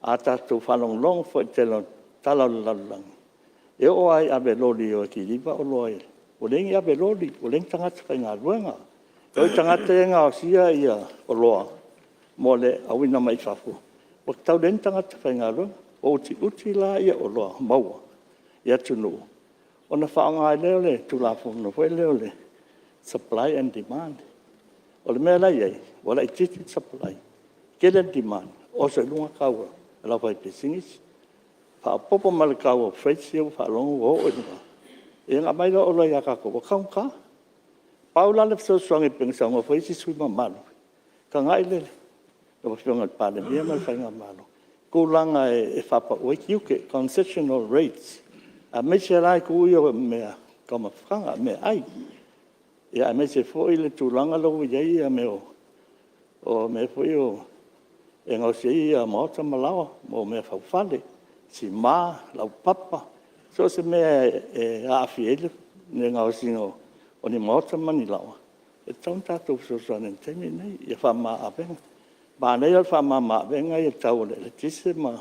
A tātou whanonglong fo te talau lalulangi. E o ai abe lori o ki riba o loe. O lengi abe lori, o lengi tangata kai ngā ruenga. E o tangata e ngā sia ia o loa. Mo le awina mai whafu. O tau lengi tangata kai ngā ruenga. O uti la ia o loa, maua. Ia tunu. O na whaanga ai leo le, tulafu no fwe leo le. Supply and demand. O le mea lai ei, wala i titi supply. Kele demand. O se lunga kaua. La vai pesingis fa popo mal kawo fresh yo fa long wo o ni e nga mai lo lo ya ka ko ka ka Paula le so songi peng sa ngo foi si sui mamalo. Ka ngai le. Lo fionga pale mia mal fainga malo. Ko langa e fapa o kiuke concessional rates. A me se lai ku yo me kama franga me ai. Ya me se foi le tu langa lo ye ya me o me foi o e ngau se ia mota malawa mo me fa fale si ma la papa so se me a fiel ne ngau singo o ni mota mani lawa e tau tatu so so ne temi nei e fa ma apen ba nei al fa ma ma venga e tau le tise ma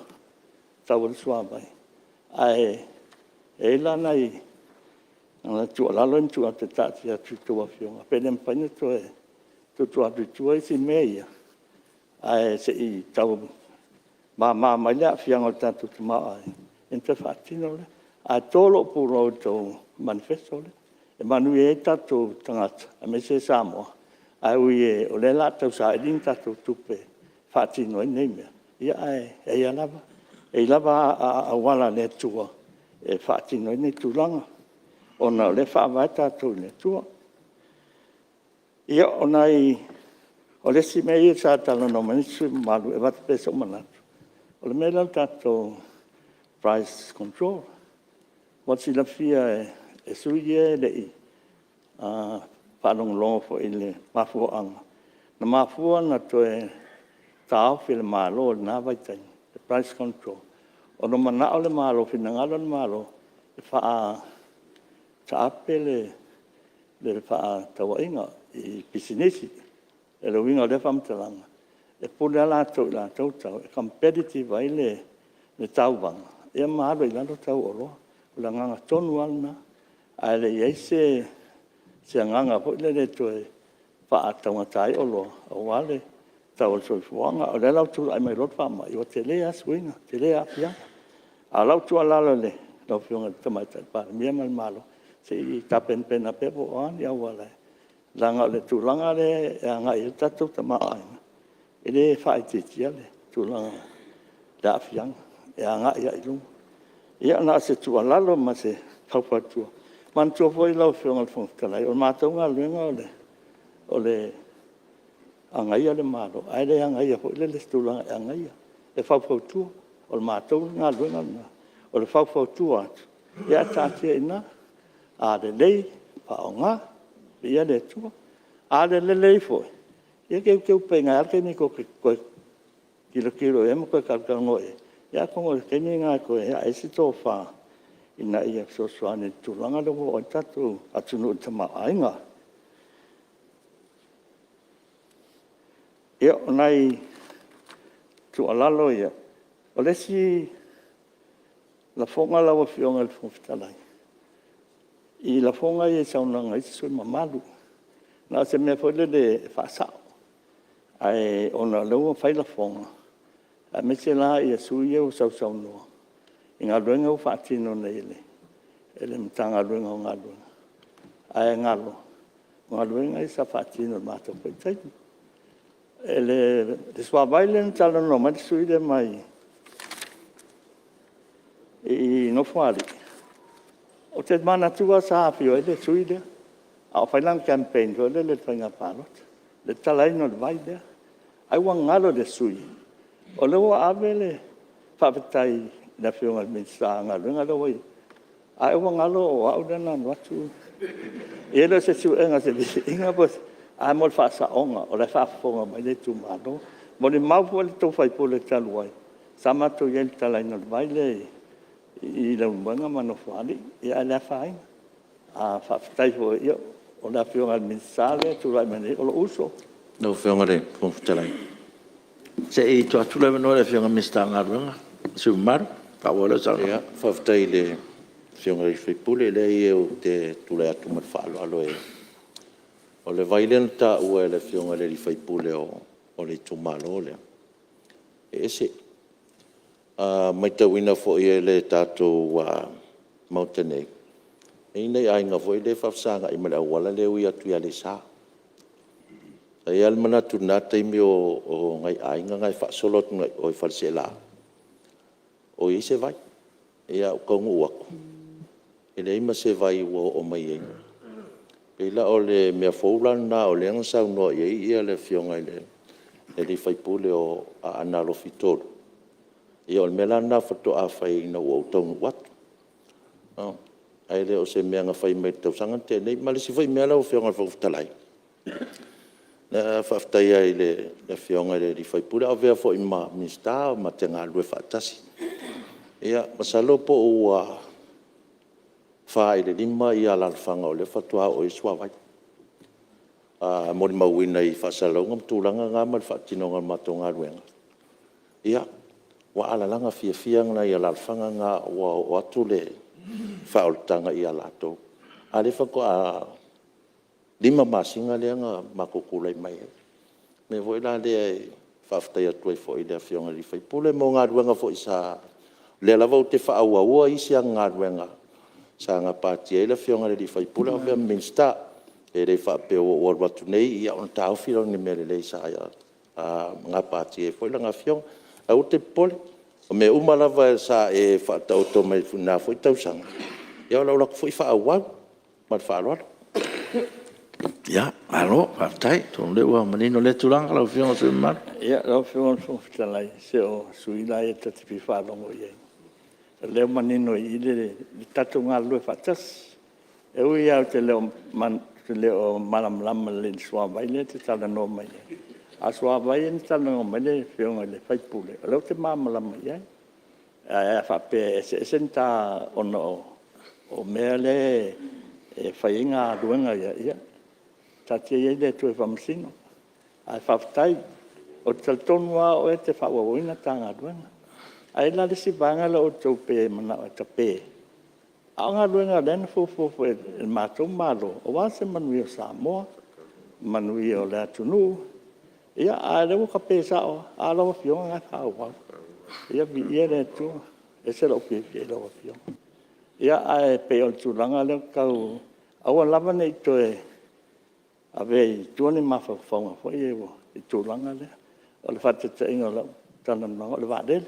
tau sua bai ai e la nai ana tu la lo tu ate ta tia tu afio pe nem pa ni to e tu atu si meia ai se I tau ma le fianga tanto te mai inte fatino le a tolo puro to manifesto le e manu e tato tangata a me se Samoa ai ui o le la tau sa din tato tupe fatino nei me ia ai lava a wala le tua e fatino nei tulanga ona le fa vai tato le tua ia onai o le si mei sa tala no manisu malu e vate peso manatu. O le mea lau tato price control. What's la fia e sui e le I. Whanong longo fo I le mafua anga. Na mafua na to e tau fi le malo na vaitai. The price control. O no mana o le malo fi na ngalo le malo e wha taape le wha tawa inga I pisinisi. E lo winga le famtalanga e pula la tau e competitive ai le tauwanga e mahalo I lalo tau olo ula nganga tonu alna ai le iei se nganga po le to e wha taunga tai olo o wale tau o soifuanga o le lau tu ai mai rot whama I o te lea swinga te lea Apia a lau tu alalo le lau fionga tamaitai Palemene mal malo se I tapen pena pepo o ani au wale langa le tulanga le nga I tatu tama ai ele fai titia le tulanga da fiang nga ia I lu ia na se tu alalo ma se papatu man tu foi lau fiong al fong kalai o matonga lenga o le anga ia le malo ai le anga ia foi le tulanga anga ia e papatu o matonga lenga o le papatu ia tatia ina a de lei pa onga ia le tua a le foi ia ke penga ke ni ko kilo e mo ko ka ngoe ia ko mo ke ni nga ko ia e si to fa ina ia so ane tu langa do o tatu atunu tama ainga ia nai tu alalo ia o le si la fonga la wa fionga le fonga I la fonga I sauna ngai su mamalu na se me foi le fa sa ai ona lo fai la fonga a me se la I su ye o sau no inga luenga o fa tino nei ele mtanga luenga o ngalo ai ngalo luenga I sa fa tino ma to pe tai ele de sua bailen tala no ma su ile mai I no fuari o te mana tua sa pio e le suide a fai lang campaign ko le fanga palot le talai no vai de ai wan ngalo de sui o le wa avele fa petai na fio ngal min sa ngalo wai ai wan ngalo o au dana watu e le se su enga se inga bos a mo fa sa onga o le fa fonga mai le tu malo mo le mau le to fai po le taluai sama to yen talai no vai le I la mbanga mano fali e ala fai a fa tai fo io o la fio al mensale tu la mane o lo uso no fionga le fonfutalai se I to tu la no le fionga mistanga runga su mar pa wala sa ya fa tai le fionga I fai pule le e o te tu la tu mar falo alo e o le vailenta o le fionga le fai pule o le tu malo le e se mai tawina fo I le tatou wa Mautenei. E nei ai nga fo I le whafsanga I mala wala le ui atu ia le sa. Sa I almana tu nata I mi o ngai ai nga ngai whaasolot ngai o I whalse la. O I se vai. E a kongu uaku. E le ima se vai o mai ei. Pela o le mea foulana o le anga saunoa ia le fionga le li faipule o a ana lo fitolo. Ia o le mea lana fato a fai ina ua utonu watu. Ai le o se mea nga fai mai tau sanga tēnei, ma le si fai mea lau fionga whaufutalai. Na whaftai ai le fionga le li faipule, au vea fo ima minsta o ma te ngā lue whaatasi. Ia, masalo po ua whaai le lima i alalwhanga o le whatua o i suawai. Mori mauina i whasalaunga mtūlanga ngā mal whaatinonga mato ngā ruenga. Ia, wa alalanga fia ngā i alalwhanga ngā o atu le whaoltanga i alato. A le whako a lima masinga le anga makukulai mai. Me voi la le whaftai atu ai fo i le fionga li whaipule mo ngā ruenga fo i sa le lava o te whaaua isi a ngā ruenga. Sa ngā pāti e la fionga le li whaipule o vea minsta e rei whaapeo o watu nei i a on tau whiro ni mele lei sa ia ngā pāti e fo i la ngā fionga. A o te pole. O me umalawa sa e whaatau tō mai nā fo i tausanga. Ia o lau lako fo i whaauau. Mar whaaloalo. Ia, alo, whaftai, tōn lewa manino le turanga lau fionga se maru. Ia, lau fionga whawhitalai, se o suilai e tatipi whaalongo iei. Leo manino i le tatu ngā lue whatas. E ui au te leo malamlama le suawai le te tala no mai. A suawai e ni tala no mai le fionga le whaipule. Leo te mamalama iei. E whape e ni tā ono o mea le e whainga ruenga ia. Tati e le tue whamasino. A whaftai o te taltonua o e te whawawina tā ngā ruenga. Ai la si vanga la o tau pe mana o ta pe. A ngā ruenga lena fufu e mātou malo. O wase manui o Samoa, manui o le atunu. Ia a rewa ka pe sa o, a lawa fionga ngā tāu wau. Ia vi ia le tu, e se lau pie lawa fionga. Ia a e pe o tūranga leo kau, awa lava nei toe, a vei tuani mawhawhaunga fo i ewa, i tūranga leo. O le whatata inga lau, tanam nanga o le wādele.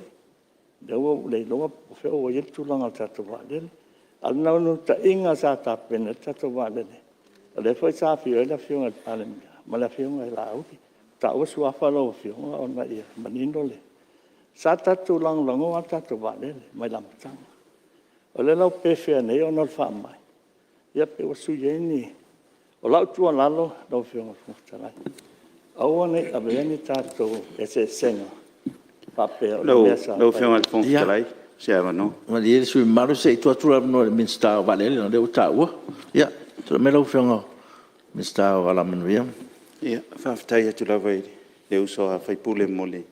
Lewa le loa o feo o i tūranga tato wādele. Al nau nu ta inga sa ta pena tato wādele. O le fai sa fio e la fionga Palemene, ma la fionga e la auki. Ta ua suafa lau fionga o na ia, manino le. Sa tato lango a tato wādele, mai lamatanga. O le lau pefea nei o nol wha mai. Ia pe o suyeni. O lau tua lalo, lau fionga fungtarai. Aua nei abeani tato e se senga. Lau fionga fungtarai, se avano. Ma li e sui maru se i tuatura no le minsta o valele no le utaua. Ia, tu me lau fionga minsta o alamanuia. Ia, whaftai atu lawai le uso a whaipule mo le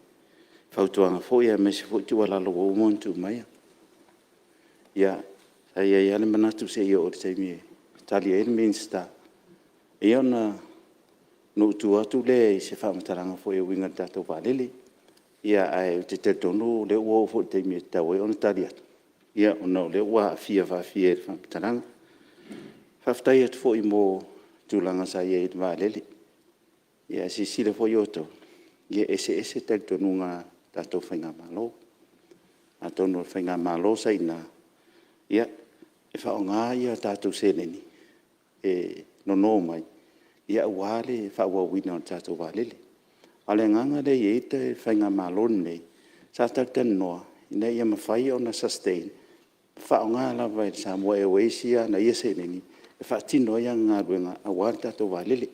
whautuanga fo ia me se fo tua lalo o umontu mai. Ia, ai ai ale manatu se ia o te taimi tali e minsta. Ia na no tu atu le se whamataranga fo ia winga tato valele. Ia ai te te tonu le ua fo te mi tau e ona tali atu. Ia ona le ua fia e whamtaranga. Whaftai atu fo i mo tūlanga sa ia i te vālele. Ia sisile fo i oto. Ia ese te tonu ngā tātou whainga malo. A tonu whainga malo sa ina. Ia e whao ngā ia tātou seneni. E nono mai. Ia uale whao wina o tātou vālele. Ale nganga le i te whainga malon nei, sa tautan noa, ina ia mawhai o na sustain, whao ngā lawa e Samoa e weisia na ia se neni, e whaatino ia ngā ruenga a wāri tātou wālele.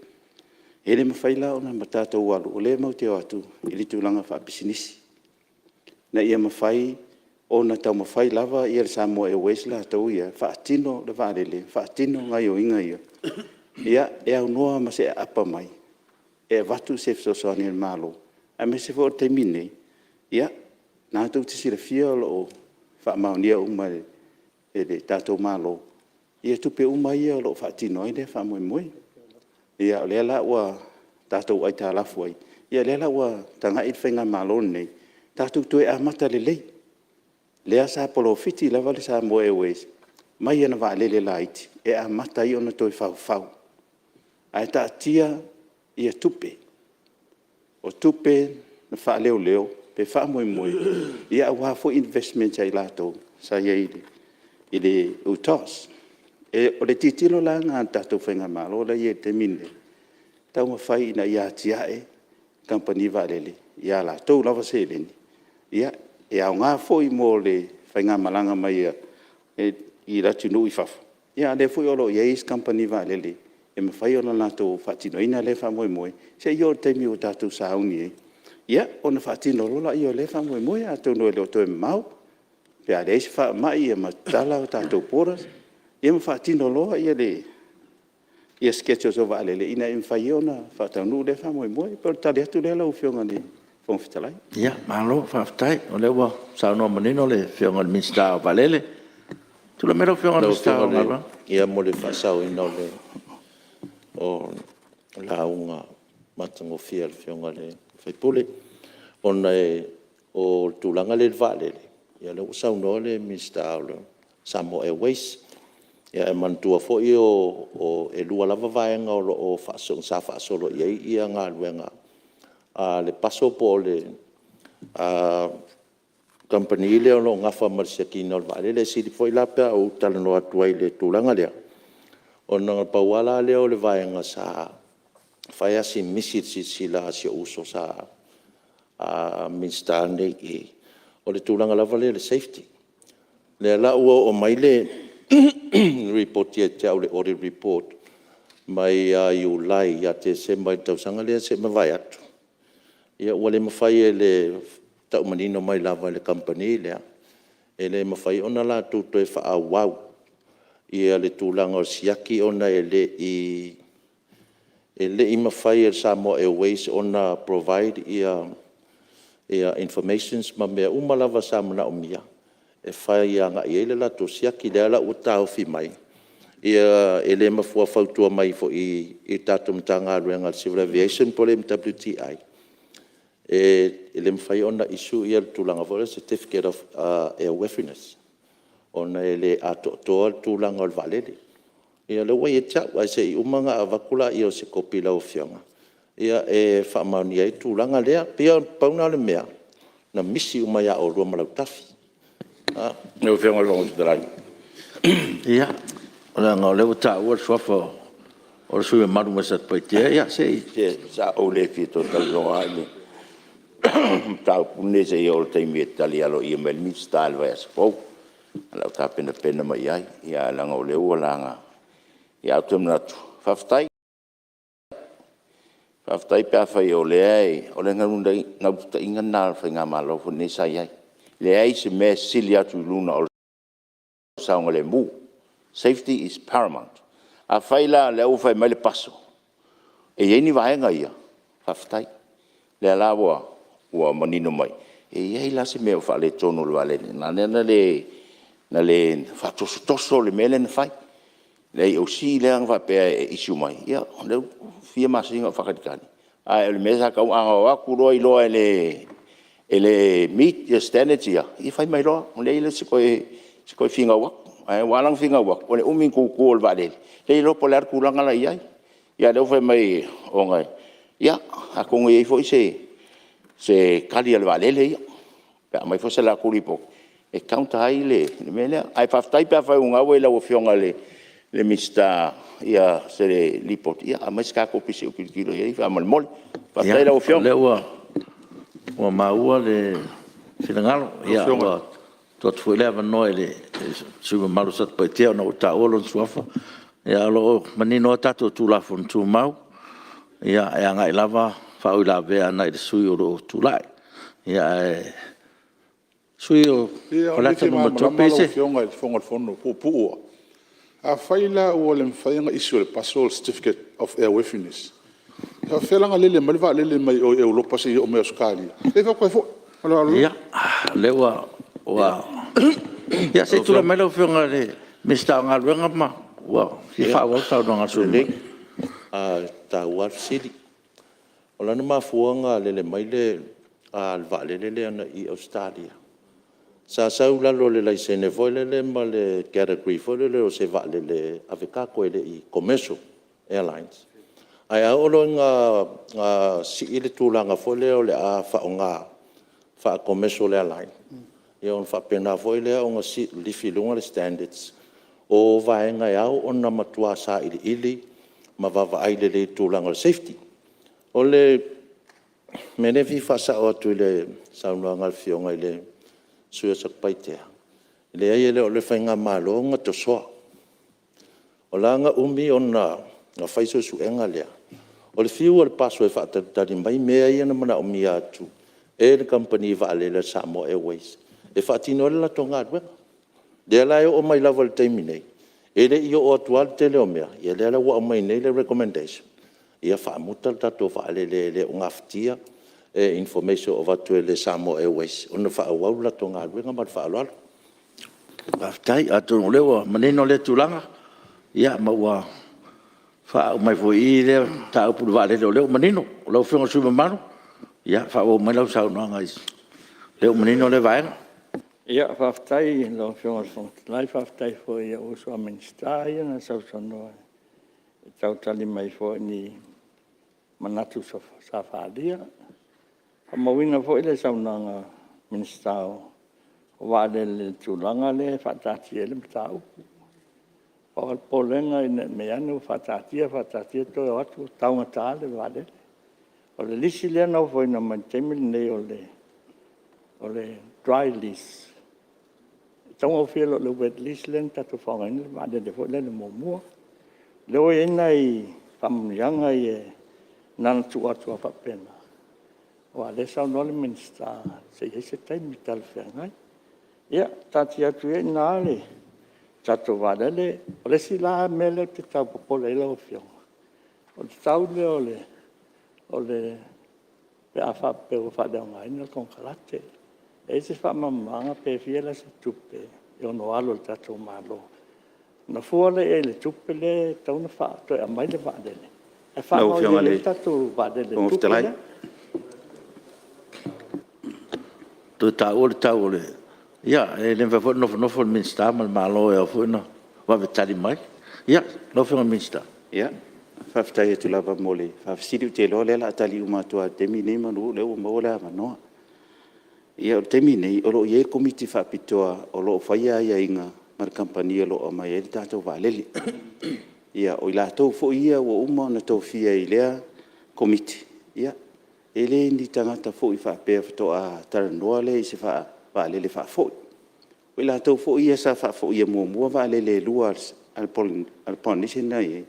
E le mawhai la o na matātou walu, o le mau te atu, i li tūlanga wha bisinisi. Na ia mawhai o na tau mawhai lava ia le Samoa e weisila tau ia, whaatino le wālele, whaatino ngai o inga ia. Ia e au noa ma se apa mai. E watu se fsosoni el malo. A me se fo te mine. Ia, nā tau te sira fia o wha maunia uma e le tātou malo. Ia tupe uma ia lo wha tino i le wha moe moe. Ia o lea la ua tātou ai tā lafu ai. Ia lea la ua tanga i whenga malo nei. Tātou tue a mata le lei. Lea sa polo fiti lava le sa moe wees. Mai ana wa lele la iti. E a mata i ona toi whau. Ai tā tia ia tupe. O tupe na wha leo, pe wha moe. Ia wafo investment ai lato sa ia i le utos. o le titilo la ngā tātou whainga malo, la ie te mine. Tau ma whai ina ia tiae, company valele, ia la tau lava se leni. Ia, e au ngā foi mo le whainga malanga mai i ratu nui whafu. Ia, le foi olo ia is company valele, e ma whai ona lātou whatino ina le wha moe moe, se i o teimi o tātou sauni e. Ia, ona whatino lola i o le wha moe moe, a tau noe leo toe mau, pe a reisi wha mai e ma tala o tātou poras, ia ma whatino loa ia le, ia sketches o valele, ina e mwhai ona whatau nu le wha moe moe, pero tali atu le lau whionga ni whongwhitalai. Ia, malo, whawhitai, o lewa, saunoa manino le whionga ni minsta o valele. Tula mero whionga ni minsta o ngārwa? Ia mo le whasau ina le, o launga matango fia le whionga le whaipule, ona e o tūlanga le valele. Ia le saunoa le minsta o le Samoa Airways, ia e mantua fo'i o e lua lava vaenga o sa whaasolo ia ngā luenga. Le paso po le company leo lo ngafa marsia kino vale le sidi foi la pe o talano atuai le tūlanga lea. O nga pauala leo le vaenga sa whaia si misit si la si uso sa minsta nei e. O le tūlanga lava le safety. Le la ua o mai le report ia te au le audit report mai iulai ia te se mai tausanga lea se mawai atu. Ia ua le mawhai e le tau manino mai lava le company lea. E le mawhai ona la tuto e wha wau. Ia le tūlanga o siaki ona e le i mawhai e Samoa Airways ona provide ia informations ma mea umalava sa mana o mia. E whai anga i ele la to siaki lea la uta o fi mai. Ia e le mafua fautua mai fo i tātum tanga ruenga Civil Aviation po le MWTI. E le mwhai ona isu ia tūlanga fo le Certificate of Airworthiness. Ona e le toa tūlanga o le valele. Ia le wai e tia, wai se i umanga a wakula i o se kopila o fionga. Ia e whaamauni ai tūlanga lea, pia pauna le mea, na misi umaya o rua malau tafi. Neu fionga longo te tarai. Ia, ona ngā lewa tā ua suafa o le sui maru masat paitea, ia se i. Sa o le fito tali longa ai. Tau pune se i o le taimi e tali alo i mel mista alwa e sapou. Alau tā pena mai ai, ia langa o le ua langa. Ia au temu natu. Whaftai. Whaftai pia whai o le ai, o le ngau ta inga nāra whai ngā malo fu nesai ai. Le ai se mea sili atu luna o le saunga le mu. Safety is paramount. A whai la le au whai mai le paso. E iei ni vaenga ia. Whaftai. Le ala ua manino mai. E iei la se mea wha le tono le wale. Na le whatoso le mele na whai. Le o si le ang whapea e isu mai. Ia, le fia masinga whakatikani. A le mesa kau anga waku roa i loa e le meet ya standards ia. I whai mai roa. Le ile sikoi finga waku. Walang finga waku. O le umin kuku o le wale. Le ilo po le ar kuranga la iai. Ia le whai mai o ngai. Ia, a kongo iei fo i se kali al wale le ia. Pea mai fo se la kuripo. E kaunta ai le mele. Ai whaftai pea whai unga ue la o fionga le mista ia se le lipot. Ia, a mai skako pisi o kilo ia. Ia, amal mole. Whaftai la o fionga. Le ua maua le whilangalo. Ia, ua tot fui lea vanoe le suwa maru sat paitea na o ta olo suafa. Ia, alo manino tato tūlafu n tū mau. Ia, e anga i lava whau i la vea na i le sui o tūlai. Ia, sui o palata numa tope se. Fionga i fonga fono pupua. A whaila ua le mwhainga isu le Pastoral Certificate of Airworthiness. Ka whelanga lele maliwa lele mai o Europa se i o mea sukari. Le whakoi fo. Ia, lewa ia se tula mai lau whionga le mista ngā luenga ma. Ua, si whawau tau no ngā suri. Ta uar sili. O lana mafuanga lele mai le alwa lele ana i Australia. Sa sau lalo le laisene foi lele ma le category foi lele o se va lele aveka ko ele i commercial airlines. Ai olo nga si ile tulanga foi le o le a fa commercial airline. E on fa pena foi le o nga si lifilunga le standards o vaenga e au ona matua sa ili ma vava aile le tūlanga le safety. O le mene fi fasa o atu le saunoanga le fionga i le suia sakpaitea. Le ai ele o le whainga mālonga to soa. O langa umi ona nga whaiso suenga lea. O le fiu o le paso e whaatatari mai mea ia na mana umi atu. E le company vale le Samoa Airways. E whaatino le la tonga adwenga. Le lai o mai lava le taimi nei. E le i o atual te leo mea. E le ala wa mai nei le recommendation. Ia whaamuta le tato vale le o ngaftia information o vatu le Samoa Airways. Ona whaawau la tonga adwenga ma le whaaloalo. Aftai atu lewa maneno le tulanga. Ia maua fa mai foi le ta pu vale le maneno. Lo fionga sui mano. Ia fa o mai lo sa no ngai. Le maneno le vai. Ia aftai lo fionga fon. Lai aftai foi ia o so ministra ia na sa sono. Tau tali mai foi ni manatu sa fadia. Mawina foi le sa nanga ministra. Wale le tulanga le fatati le tau. O polenga ina me anu fatati to atu taunga tale wale. O le lisi le no foi na mantemi ne o le dry lease. Tonga felo le wet lease le tatu fonga ni wale de foi le mo. Le o ina I fam yanga I nan tu atu fa pena. Wale sa no le minsta se ese time tal fengai. Ia, tati atu e nāle, tato vadele, o le sila mele te tau popole ila o fionga. O te tau le o le pe a wha pe o whadeo ngai na kong karate. E se wha mamanga pe fiela se tupe, e ono alo le tato malo. Na fuale e le tupe le tau na wha, to e a mai le vadele. E wha mau le tato vadele tupe le. Tu tau le. Ia, le fa no for minsta mal malo e fo no. Va vetari mai. Ia, no for minsta. Ia. Fa ftai tu lava mole. Fa fsidu te lo le la tali uma tua temi nei manu le o mola mano. Ia temi nei o lo ye komiti fa pitoa o lo fa ia inga mar kampania lo mai e tato valeli. Ia o la to fo ia o uma na to fia ilea komiti. Ia. Ele ni tangata fo I fa pe to a taranoa le se fa va le fa fo. O la to fo ia sa fa fo ia mo va le lua al pon ni sina ye.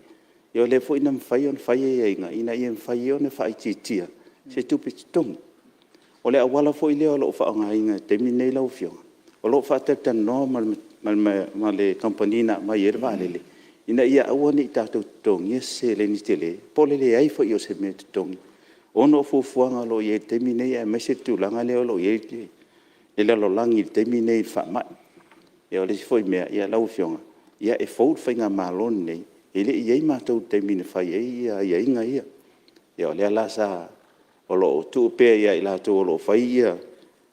Yo le fo ina fai on fai ye inga ina ye fai on fa tia. Se tu pitong. O le awala fo ile o lo fa nga inga te mine la fio. O lo fa te normal mal le company na mai ye va le. Ina ia awani ta to tong ye se le ni tele. Po le ai fo yo se me tong. Ono fo fuanga lo ye te mine ya me se tu langa le lo ye. Ele lo langi te mine fa mai. E o le foi mea ia lau fionga. Ia e fou whainga malon nei. Ele iei mātou te mine whai ia inga ia. Ia o lea la sa o lo tu pēr ia I la tu o lo whai ia.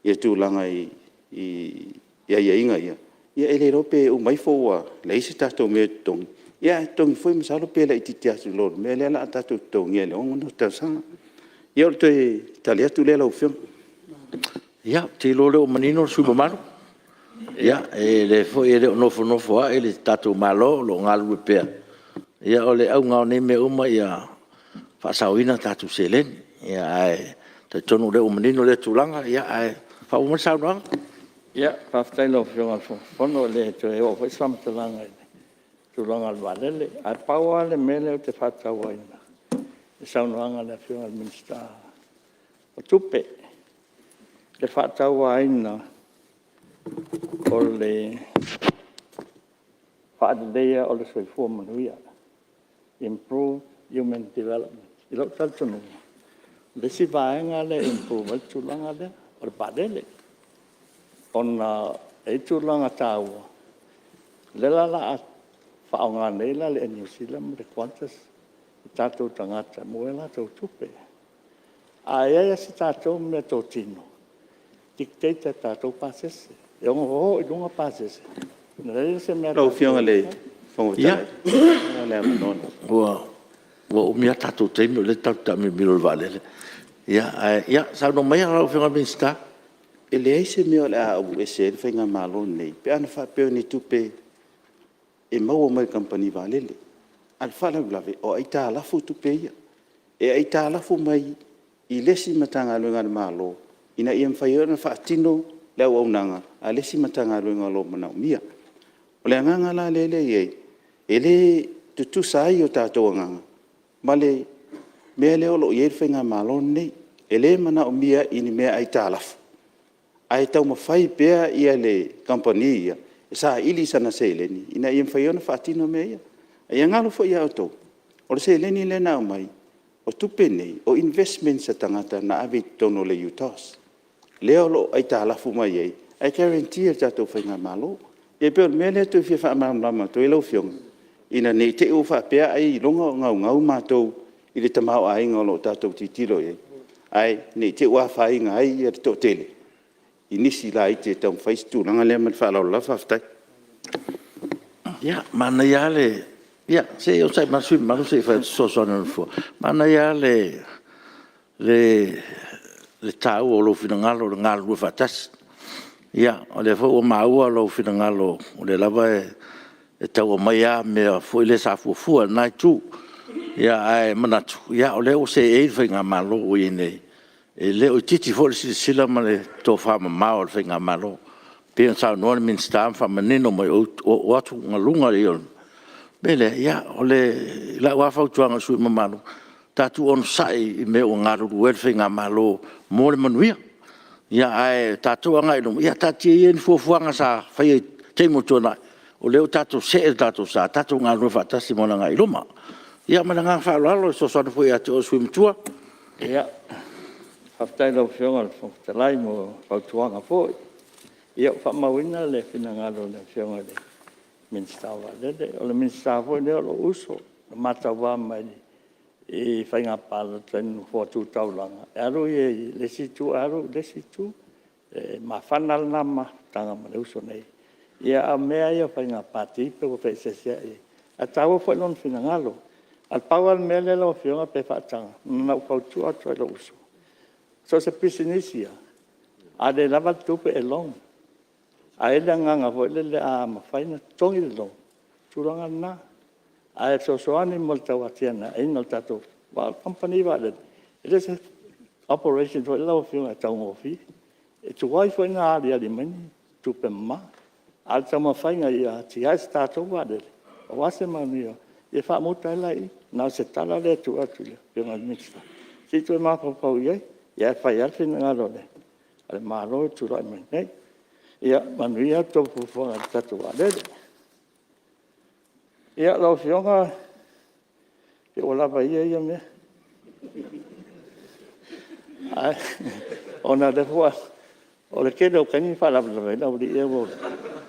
Ia tu langa ia inga ia. Ia ele rope o mai fōua. Le isi tātou mea tongi. Ia tongi foi masalo pēla I titi atu lor. Mea lea la tātou tongi ia le ongono tau sanga. Ia o te tali atu lea lau fionga. Ia, te lo le o manino suba malo. Ia, e le fo e le nofo a e le tato malo lo ngalu pea. Ia o le au ngau nei me uma ia whaasauina tato selen. Ia ai, te tonu le o manino le tulanga. Ia ai, whau masau noanga. Ia, whaftai lo fionga fono le to e o whaisam tulanga. Tulanga al walele. Ai paua le mele o te whatau aina. E sau noanga le fionga al minsta. O tupe. Le whatau aina o le whaadeleia o le soifua manuia. Improve human development. I lau taltunu. Le si vaenga le improve al tulanga le o le padele. Ona e tulanga tāua. Le la a whaonga neila le New Zealand le Qantas. Tātou tangata moela tau tupe. A ea si tātou me tō tino. Dictate tātou pasese. E ongo ho I lunga pasese. Lau fionga le Ia. Le amanona. Ua o mea tātou teimi o le tau me miro le valele. Ia, sau no mai lau fionga minsta. E le aise mea le a au e se le whainga malo nei. Pe ana wha peo ni tupe e mau mai company valele. Al fala blave o ai ta lafu tu peia. E ai ta lafu mai I lesi matanga luenga malo. Ina ia mwhaiona whaatino leo au nanga. A lesi matanga luenga lo manau mia. O le anganga la lele iei. E le tutu sai o tātou anganga. Male mea leo lo iei whainga malo nei. E le manau mia ini mea ai tālafu. Ai tau mawhai pea ia le company ia. E sa ili sana seileni. Ina ia mwhaiona whaatino mea ia. Ia ngalo fo ia o tau. O le seileni le nao mai. O tupe nei, o investment sa tangata na awe tono le utos. Leo lo ai tālafu mai ei. Ai guarantee e tātou whainga malo. E peo mea lea tui whia whaamama to e lau whionga. Ina nei te o whapea ai longa ngau mātou I le tamau a inga lo tātou titilo ei. Ai nei te ua whainga ai e to tele. I nisi la i te tau whaistu langa lea man whaalau la whaftai. Ja, mana ia le... Ja, se o sai masu se fa so no fo. Mana ia le tau o lo finangalo le ngalo fa tas. Ja, o le fo o mau lo finangalo o le lava e tau mai a me fo le sa fu na tu. Ja, ai manatu. Ja, o le o se e finga malo o ine. E le o titi fo le sila male to fa ma o finga malo. Pe sa no min sta fa menino mai o atu ngalunga le Bele, ia, ole la wafau tuanga sui mamalo. Tatu on sai me o ngaru welfare malo mo le manuia. Ia ai tatu anga ilo. Ia tati ien fuanga sa fai te mo tona. O leo tatu se tatu sa tatu ngaru fatasi mo nga iloma. Ia mana fa lalo so so foi atu sui mtua. Ia. Haftai lo fionga fo telai mo fa tuanga foi. Ia fa mawina le finangalo le fionga le. Minstawa dede o le minstawa ne o uso matawa mai e fainga pala ten for 2000 aro e le situ aro le situ ma fanal nama tanga ma uso nei ia a mea ia fainga pati pe o fese e a tawo fo non finangalo al pawal mele lo fionga pe fatanga na o tu atu lo uso so se pisinisia a de lava tupe e long ai nganga ho le a ma faina tongi lo turanga na ai so ani molta watiana ai no tato wa company va le it is operation for lo fiu a tau fi e tu wai foi na área de mani tu pe ma al tama faina ia ti ai stato va le wa se mania e fa mota lai na se tala le tu atu le pe ma mixta si tu ma ko ye ya fa ya fin na lo le al ma lo tu lo mai Ia, manuia tō pufonga tatu alele. Ia, lau fionga, ke o lava ia mea. Ai, ona le fua, o le kele o kanyi wha lava lau li ia wo.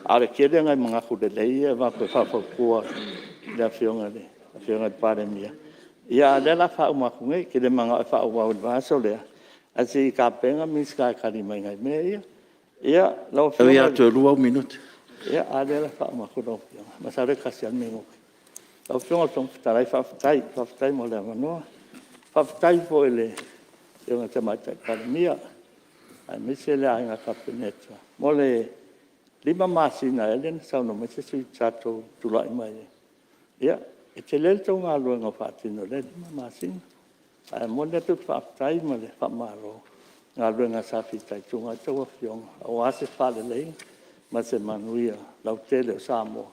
A le kele ngai mga kude leia, ma koe whawhakua, le fionga le, fionga le Palemene. Ia, le la wha umakunge, ke le mga wha uwa vaso lea. Asi ka penga, miska kari mai ngai mea ia. Ia, lau fionga. Ia, tu 2 minute. Ia, ale la wha umakuna fionga. Masare kasi al mingo. Lau fionga tong tarai whawhitai mo le manoa. Whawhitai po ele, fionga te maitai Palemene. Ai mese le ainga kapeneta. Mo le 5 masina ele, sauno mese sui tato tulai mai. Ia, e te lele tau ngā luenga whaatino le 5 masina. Ai mo le tu whawhitai mo le whamaro. Ngā luenga sawhitai tunga taua fionga. O ase whale lei, ma se manuia, lau tele o Samoa.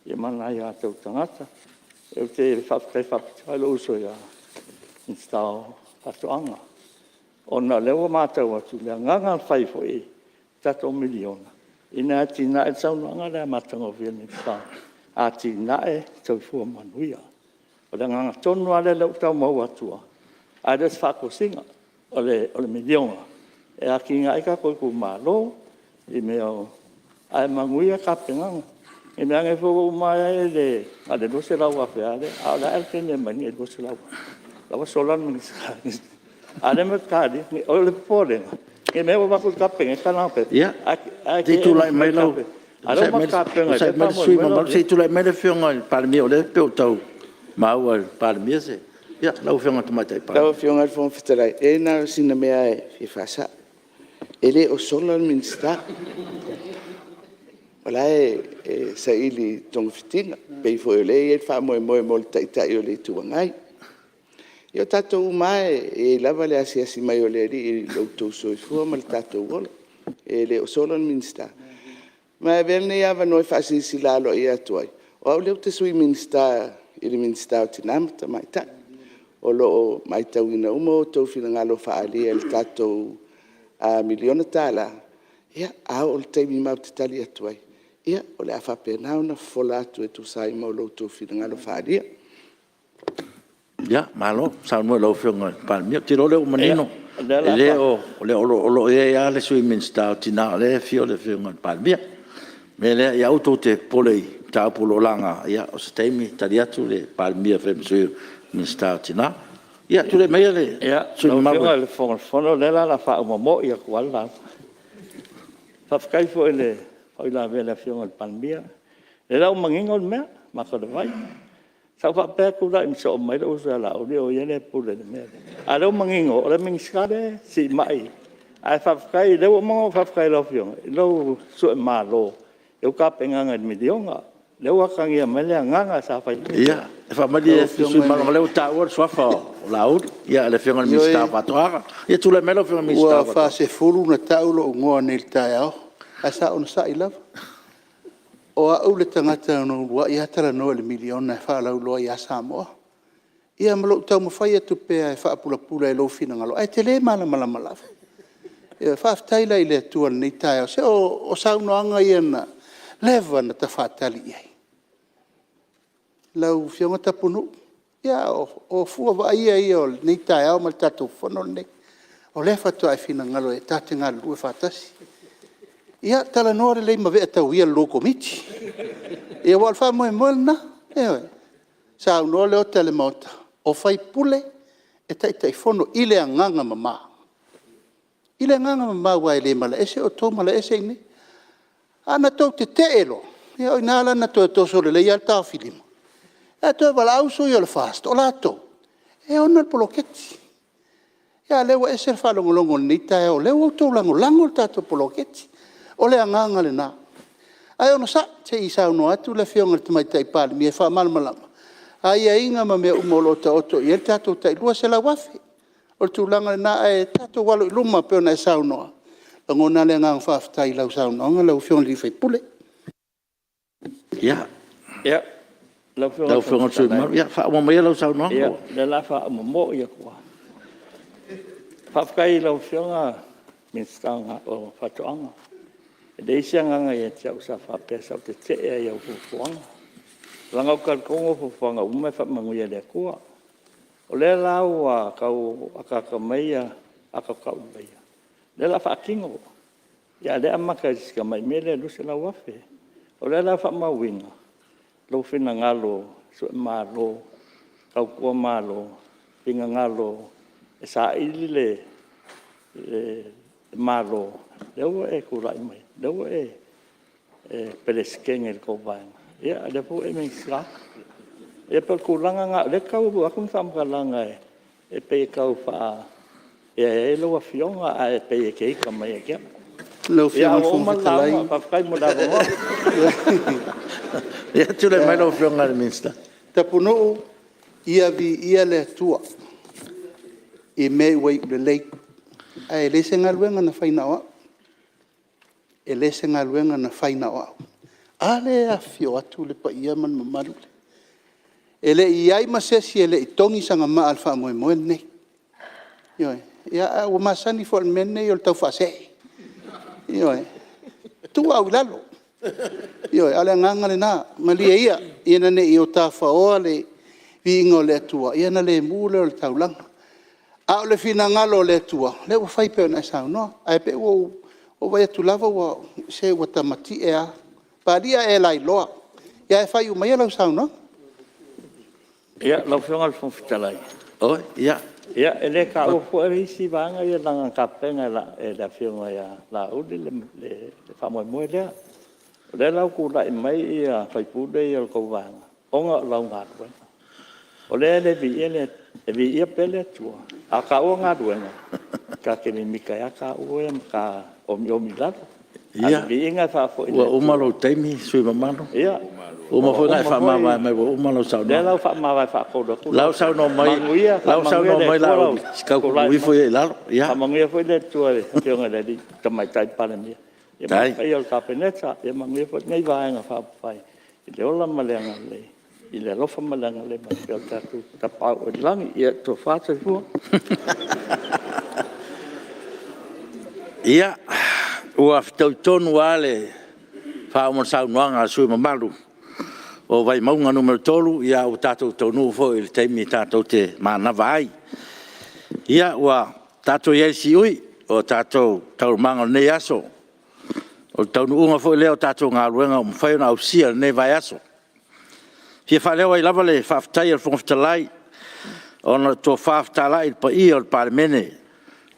Ia mana ia tau tangata. E te whawhitai lo uso ia. Instao whatuanga. O na lewa mātau atu, lea nganga whai fo e, tato miliona. Ina ati na e tau nganga lea mātanga o Vietnam Star. Ati na e tau fua manuia. O lea nganga tonu ale lau tau mau atua. A des whako singa. O le miliona. E aki ngā ika koe ku mālo, i mea ai manguia ka penganga. E mea ngai foko mai e le, a le dose lau a whiare, a la elkene mani e dose lau. Lawa solan mani sa. A le me kari, o le pōrenga. E mea wako ka penga, ka nao pe. Ia, te tūlai mai lau. A le ma ka penga, te pamo i mau. Se tūlai mai le whionga Palemene, o le peo tau maua Palemene se. Ia, lau whionga tamatai Palemene. Lau whionga te whawhitarai. E nā sina mea e whasa. Ele o solan min sta. Malae sa ili tong fitinga. Pei fo le e fa mo le tai o le tuangai. Yo tatou mai e lava le asi mai o le ri lo tu so fu mal tatou wol. E le solo minsta. Ma venne ava noi fa si silalo e atuai. O le te sui minsta ili minsta tinam ta mai ta. O lo mai tau ina umo to fina ngalo fa ali el tatou a miliona tala. Ia a o te mi mau te tali atuai. Ia o le afa pena ona fola atu e tu sai mo lo to fina ngalo fa ali. Ya, malo, sa mo lo fionga Palemene ti lo le o manino. Le o ya le sui minsta tina le fio le fionga Palemene. Me le ya auto te polei ta polo langa ya o stemi ta dia tu le Palemene fem sui minsta tina. Ya tu le mai le. Ya, lo fionga le fono le la fa mo ia kwala. Fa kai fo le o la vela fionga Palemene. Le la mangingo me ma ko vai. Sa fa pe ku la im so mai lo sa la o le o yele pule me. A lo mangingo le ming skade si mai. A fa kai le o mo fa kai lo fionga. Lo su ma lo. Eu ka penganga mi dionga. Le wa kangia mele nganga sa fa. Ya, fa ma di su ma le ta o so fa laud. Ya le fionga mi sta fa toa. Ya tu le melo fionga mi sta fa se fulu na taulo ngo nel taio. Asa on sa I love. O a ule tangata no wa ia tara no le miliona fa la lo ia Samoa. Ia malo tau mo fa ia tu pe fa pula pula e lo fina ngalo. Ai te le mala. Ia fa taila ile tu ni taio. Se o sa no anga ia na leva na ta fa tali ai. Lau fionga tapunu. Ia o fu va ia o ni taio mal tatu fono ne. O le fa tu ai fina ngalo e tatinga lu fa tasi. Ia tala noa le ma vea tau ia loko miti. Ia wal fa mo na. Sa no le o tele mota. O fai pule e tai fono ile nganga mama. Ile nganga mama wa ile mala ese o to mala ese ni. Ana to te elo. Ia ina la na to so le ia ta filima. E to bala uso yo le fast. O la to. E ona poloketi. Ia le wa ese fa longo ni ta o le o to lango ta to poloketi. O le anganga le na. Ai ona sa te isa no atu le fionga te mai tai Palemene fa malmalama. Ai inga ma me umolo ta oto i el tato tai lua se la wafi. O tu langa na e tato walo luma pe ona sa no. Ngona le ngang fa tai lau sa no nga lau fionga li fai pule. Ya. Ya. Lau fionga su ma ya fa mo me lau sa no. Ya, le la fa mo ia kwa. Fa kai lau fionga minstanga o fatoanga. Dei sianga nga ia tau sa fa pesa te te ia fufuanga. Langa ka kongo fufuanga ume fa manguia le kua. O le lau a kau aka meia aka kau meia. Le la fa kingo. Ya le amaka ska mai mele lu se la wafe. O le la fa mawinga. Lo fina ngalo su malo kau kua malo pinga ngalo sa ilile malo lewa e kurai mai lewa e peleskeng el kovan ya le po e mensa e pe kulanga nga le kau aku sam kalanga e pe kau fa e lo fionga a pe ke ka mai ke Lo fionga fu kalai pa kai mo da mo Ya tu le mai lo fionga le minsta Tapunu ia le tua. I me wei le lei. Ai le senga luenga na faina wa. E le senga luenga na faina wa. Ale a fio atu le pa ia man mamalu. Ele iai masesi ele itongi sanga ma alfa mo ne. Yo ya o masani fo menne yo tau fa se. Yo tu au lalo. Yo ale nganga le na mali ia ina ne io ta fa ole vingo le tua ia na le mule o tau lang. A le fina ngalo le tua le o fai pe na sa no ai pe o vai tu lava o se o tamati e a paria e lai loa ia fai o mai la sa no ia lo fionga fo fitalai oh ya ia ele ka o fo risi vanga ia langa kapenga la e la fionga ia la o le fa mo le le la ku la mai ia fai pude ia ko vanga onga la nga o le vi ia pele tua a ka o nga duenga ka ke mi mika ya ka o em ka o mi la Ia. Inga fa fo. Wa umalo taimi sui mamano. Ia. Uma foi ngai fa mama mai wa umalo sau. Le lau fa mama fa ko do. Lau sau no mai. Lau sau no mai lau. Kau wi foi lau. Ia. Manguia foi le tua le. Tio ngai le tamai tai Palemene. Tai. Ai o kapeneta, e manguia foi ngai vai nga fa pai. Le ola malenga le. Ile lofa malenga le ma tatu tapau o langi ia to fa se fu. Ia, ua tonu ale fa o sau noanga sui mamalu. O vai maunga numero tolu, ia o tātou tonu fo il teimi tātou te mana vai. Ia, ua tātou iesi ui, o tātou taurumanga nei aso. O taunu unga fo leo tātou ngā ruenga o mwhaiona au sia nei vai aso. Fia whaleo ai lava le whaftai al whongwhtalai, o na tō whaftalai il pa ia o Palemene.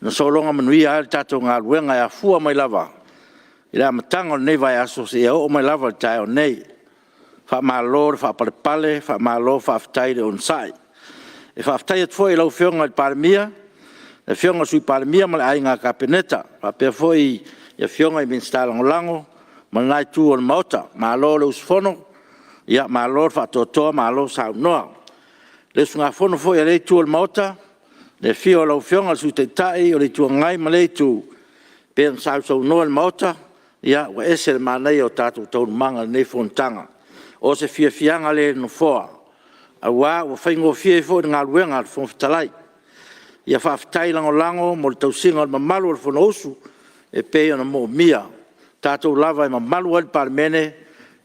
Na solonga manuia al tātou ngā ruenga a fua mai lava. I la matanga o nei vai aso se o mai lava tai o nei. Wha mālo, wha palepale, wha mālo, wha whaftai le onsai. E whaftai at fwoi lau whionga i Palemia, e whionga sui Palemia ma le ai ngā kapeneta. Wha pia fwoi ia whionga i minstalango lango, ma nai tū o maota, mālo le usfono, ia mālo wha totoa, mālo sau noa. Le sunga fono fwoi a le tū o maota, le fio lau whionga sui te tai, o le tū ngai ma le tū, pēn sau sau noa le maota, ia wa ese le mānei o tātou tau manga nei Fonotaga. O se fia fianga le no foa. A wā, o whaingo fia i fo ngā ruenga al whongwhitalai. Ia whawhitai lango mo le tausinga al mamalu al whanausu, e pei ana mo mia. Tātou lava i mamalu al Palemene,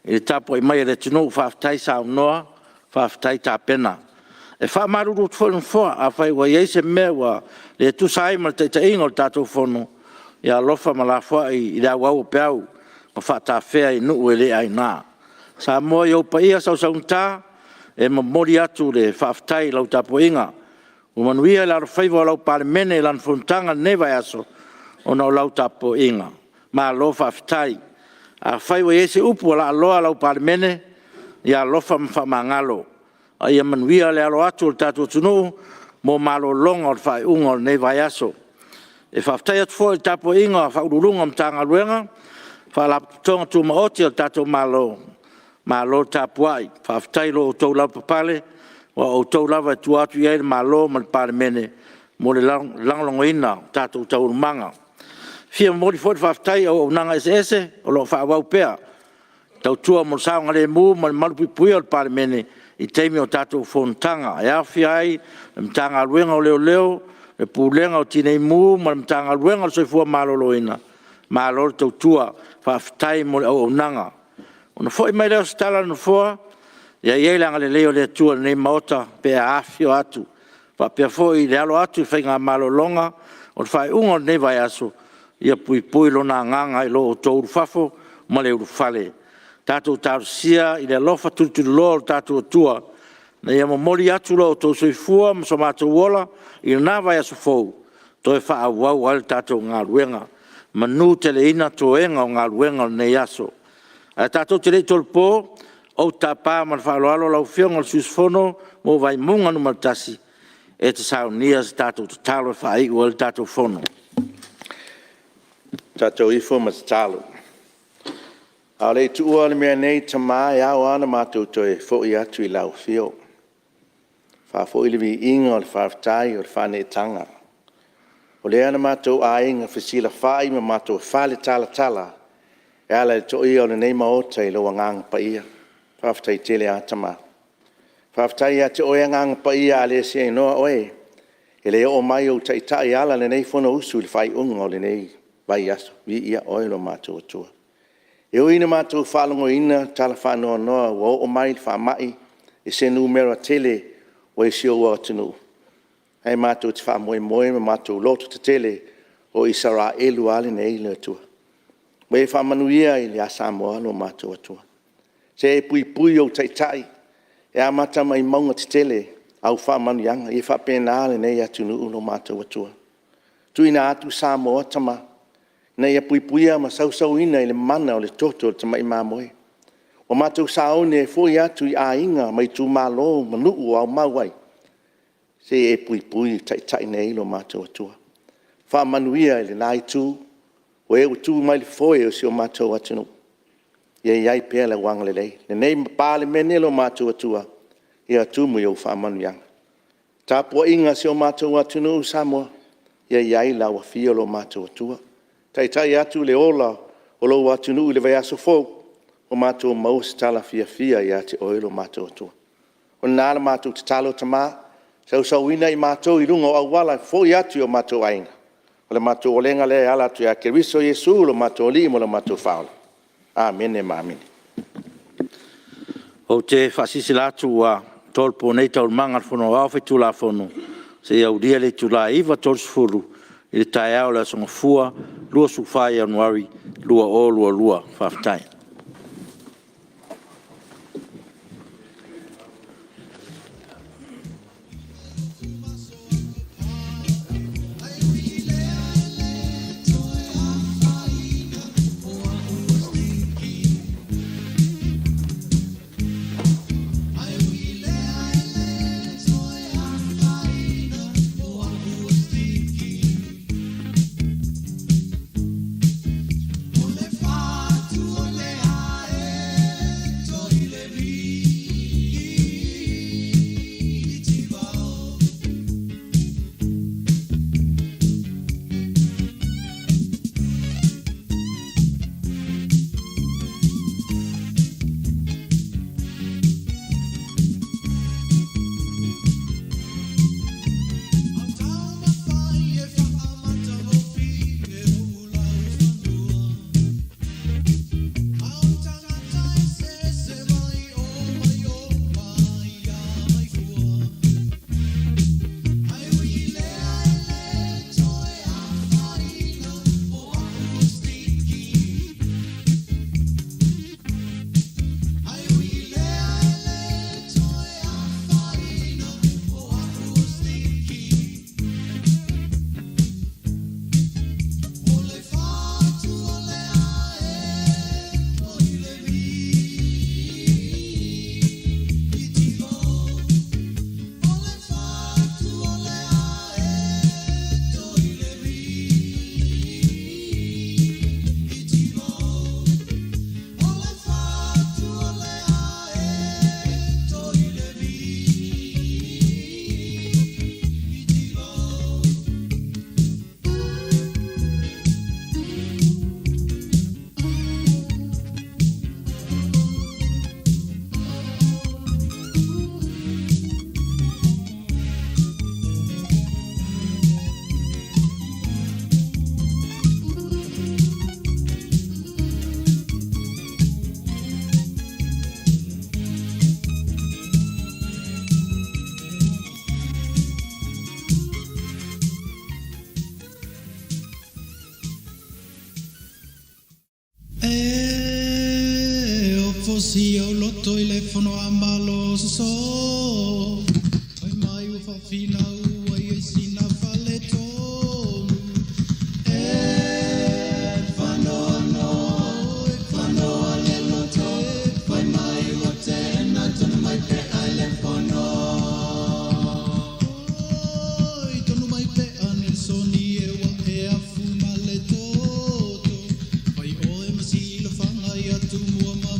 e le tapo i mai le tino whawhitai sao noa, whawhitai tā pena. E whamaru rūt whanu foa, a whai wa yeise mea wa le tusai ma le teita ingo le tātou whanu, ia lofa ma la foa i la wau peau, ma whata whea i nuu e le ai nā. Samoa i opa ia sau saunta, e ma mori atu le whaftai lau tapo inga. Umanuia la rwhaiva lau Palemene lan Fonotaga ne vai aso, o nau lau tapo inga. Ma lo whaftai. A whaiva iese upu la aloa lau Palemene, ia lofa mawhamangalo. A ia manuia le alo atu le tatu tunu, mo malo longa o whai unga ne vai aso. E whaftai atu fo i tapo inga, whaururunga mtanga luenga, whalaputonga tu maoti o tatu malo. Malo tapuai, whaftai lo o tau lau papale, wa o tau lava tu atu iai le malo ma le Palemene, mo le langlongo ina, tātou tau rumanga. Fia mori fo le whaftai o nanga ese, o lo whaawau pea. Tau tua mo saonga le mu, ma le malupui o le Palemene, i teimi o tātou Fonotaga. E awhia ai, le mtanga ruenga o leo leo, le pūlenga o tinei mu, ma le mtanga ruenga o soifua malolo ina. Malolo tau tua, whaftai mo le o nanga. Ona foi mai leo stala no foa, ia iei langa le leo le tua nei maota pe a afio atu. Pa pia foi le alo atu i whainga malo longa, o whai unga nei vai aso, ia pui lona nganga i lo o tōru fafo, ma le urufale. Tātou tāru sia i le lofa tutu lo o tātou tua, na ia mori atu lo o tō soifua, ma so mātou wola, i nā vai aso fou, tō e wha awau al tātou ngā ruenga, ma nū tele ina tō enga o ngā ruenga nei aso. A tātou te rei tolpo, o tā pā man whaaloalo lau whionga o susfono, mo vai munga no maltasi, e te sao nias tātou te talo whai ua le tātou fono. Tātou ifo ma te talo. A le tu ua le mea nei ta mā e au ana mātou toi fo i atu i lau whio. Wha fo i le vi inga o le whawtai o le whane tanga. O le ana mātou a inga whisila whai ma mātou whale tala. E ala e toi o le nei maota i loa ngang pa ia. Whaftai tele atama. Whaftai a te oe ngang pa ia a le se noa oe. E le o mai o tai ala le nei fono usu le whai unga o le nei vai aso. Vi ia oe lo mātou atua. E o ina mātou whalongo ina tala whanoa noa o mai le whamai e se numero tele o e sio o tunu. Hei mātou te whamoe moe ma mātou loto te tele o Isara elu ale nei le atua. Wei whamanuia i le a Samoa no mātou atua. Se e pui o tai, e a mata mai maunga te tele au whamanuianga, e whapena ale nei atu nuu no mātou atua. Tuina atu Samoa tama, nei a pui a ma sau ina i le mana o le toto o tama i mamoe. O mātou saone e fwoi atu i a inga mai tu malo Mulinu'u au mawai. Se e pui tai nei no mātou atua. Whamanuia i le nai tu, O e utu mai le foi o si o mātou atunu. Ia iai pēr le wang le lei. Le nei Palemene lo mātou atua. Ia tumu i o whamanu yang. Tāpua inga si o mātou atunu Samoa. Ia iai la wa fia lo mātou atua. Tai atu le ola o lo atunu le vai aso fou. O mātou mau se tala fia ia te oilo mātou atua. O nāra mātou te talo tamā. Sau ina i mātou i runga o awala foi atu o mātou ainga. O le mātou o lenga le ala tu ia keriso Yesu lo mātou li mo le mātou whaola. Amen e maamini. O te whasisi latu a tolpo nei tau manga whono au whi tula whono. Se iau ria le tula iwa tolsfuru i le tae au la songa fua, lua sufai Ianuari, lua o lua whaftai. Si o loto i le fono a malo so ai mai u fa fina u ai sina fale to fano le loto ai mai u te na tonu mai pe ai le fono ai tonu mai pe anel soni e wa e a fuma le to ai o e masi lo fanga ia tu mua ma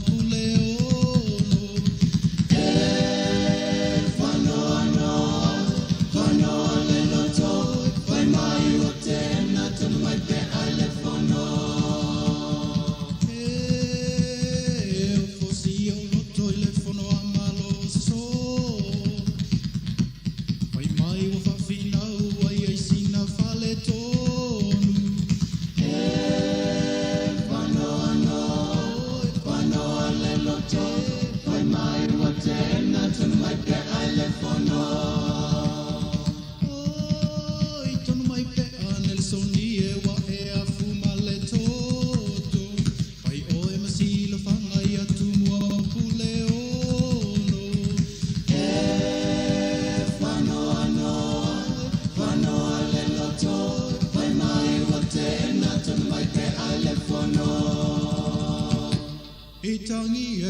Tangi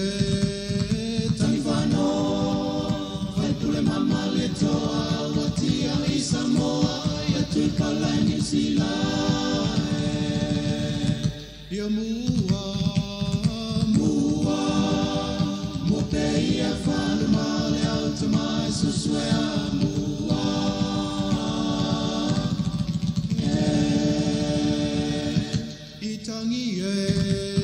tangi whano Whai pule mama le toa Watia i Samoa Ia tui kalai New Zealand ia mua, mua, mo pe ia whale male au te mai suswea mua. I tangi e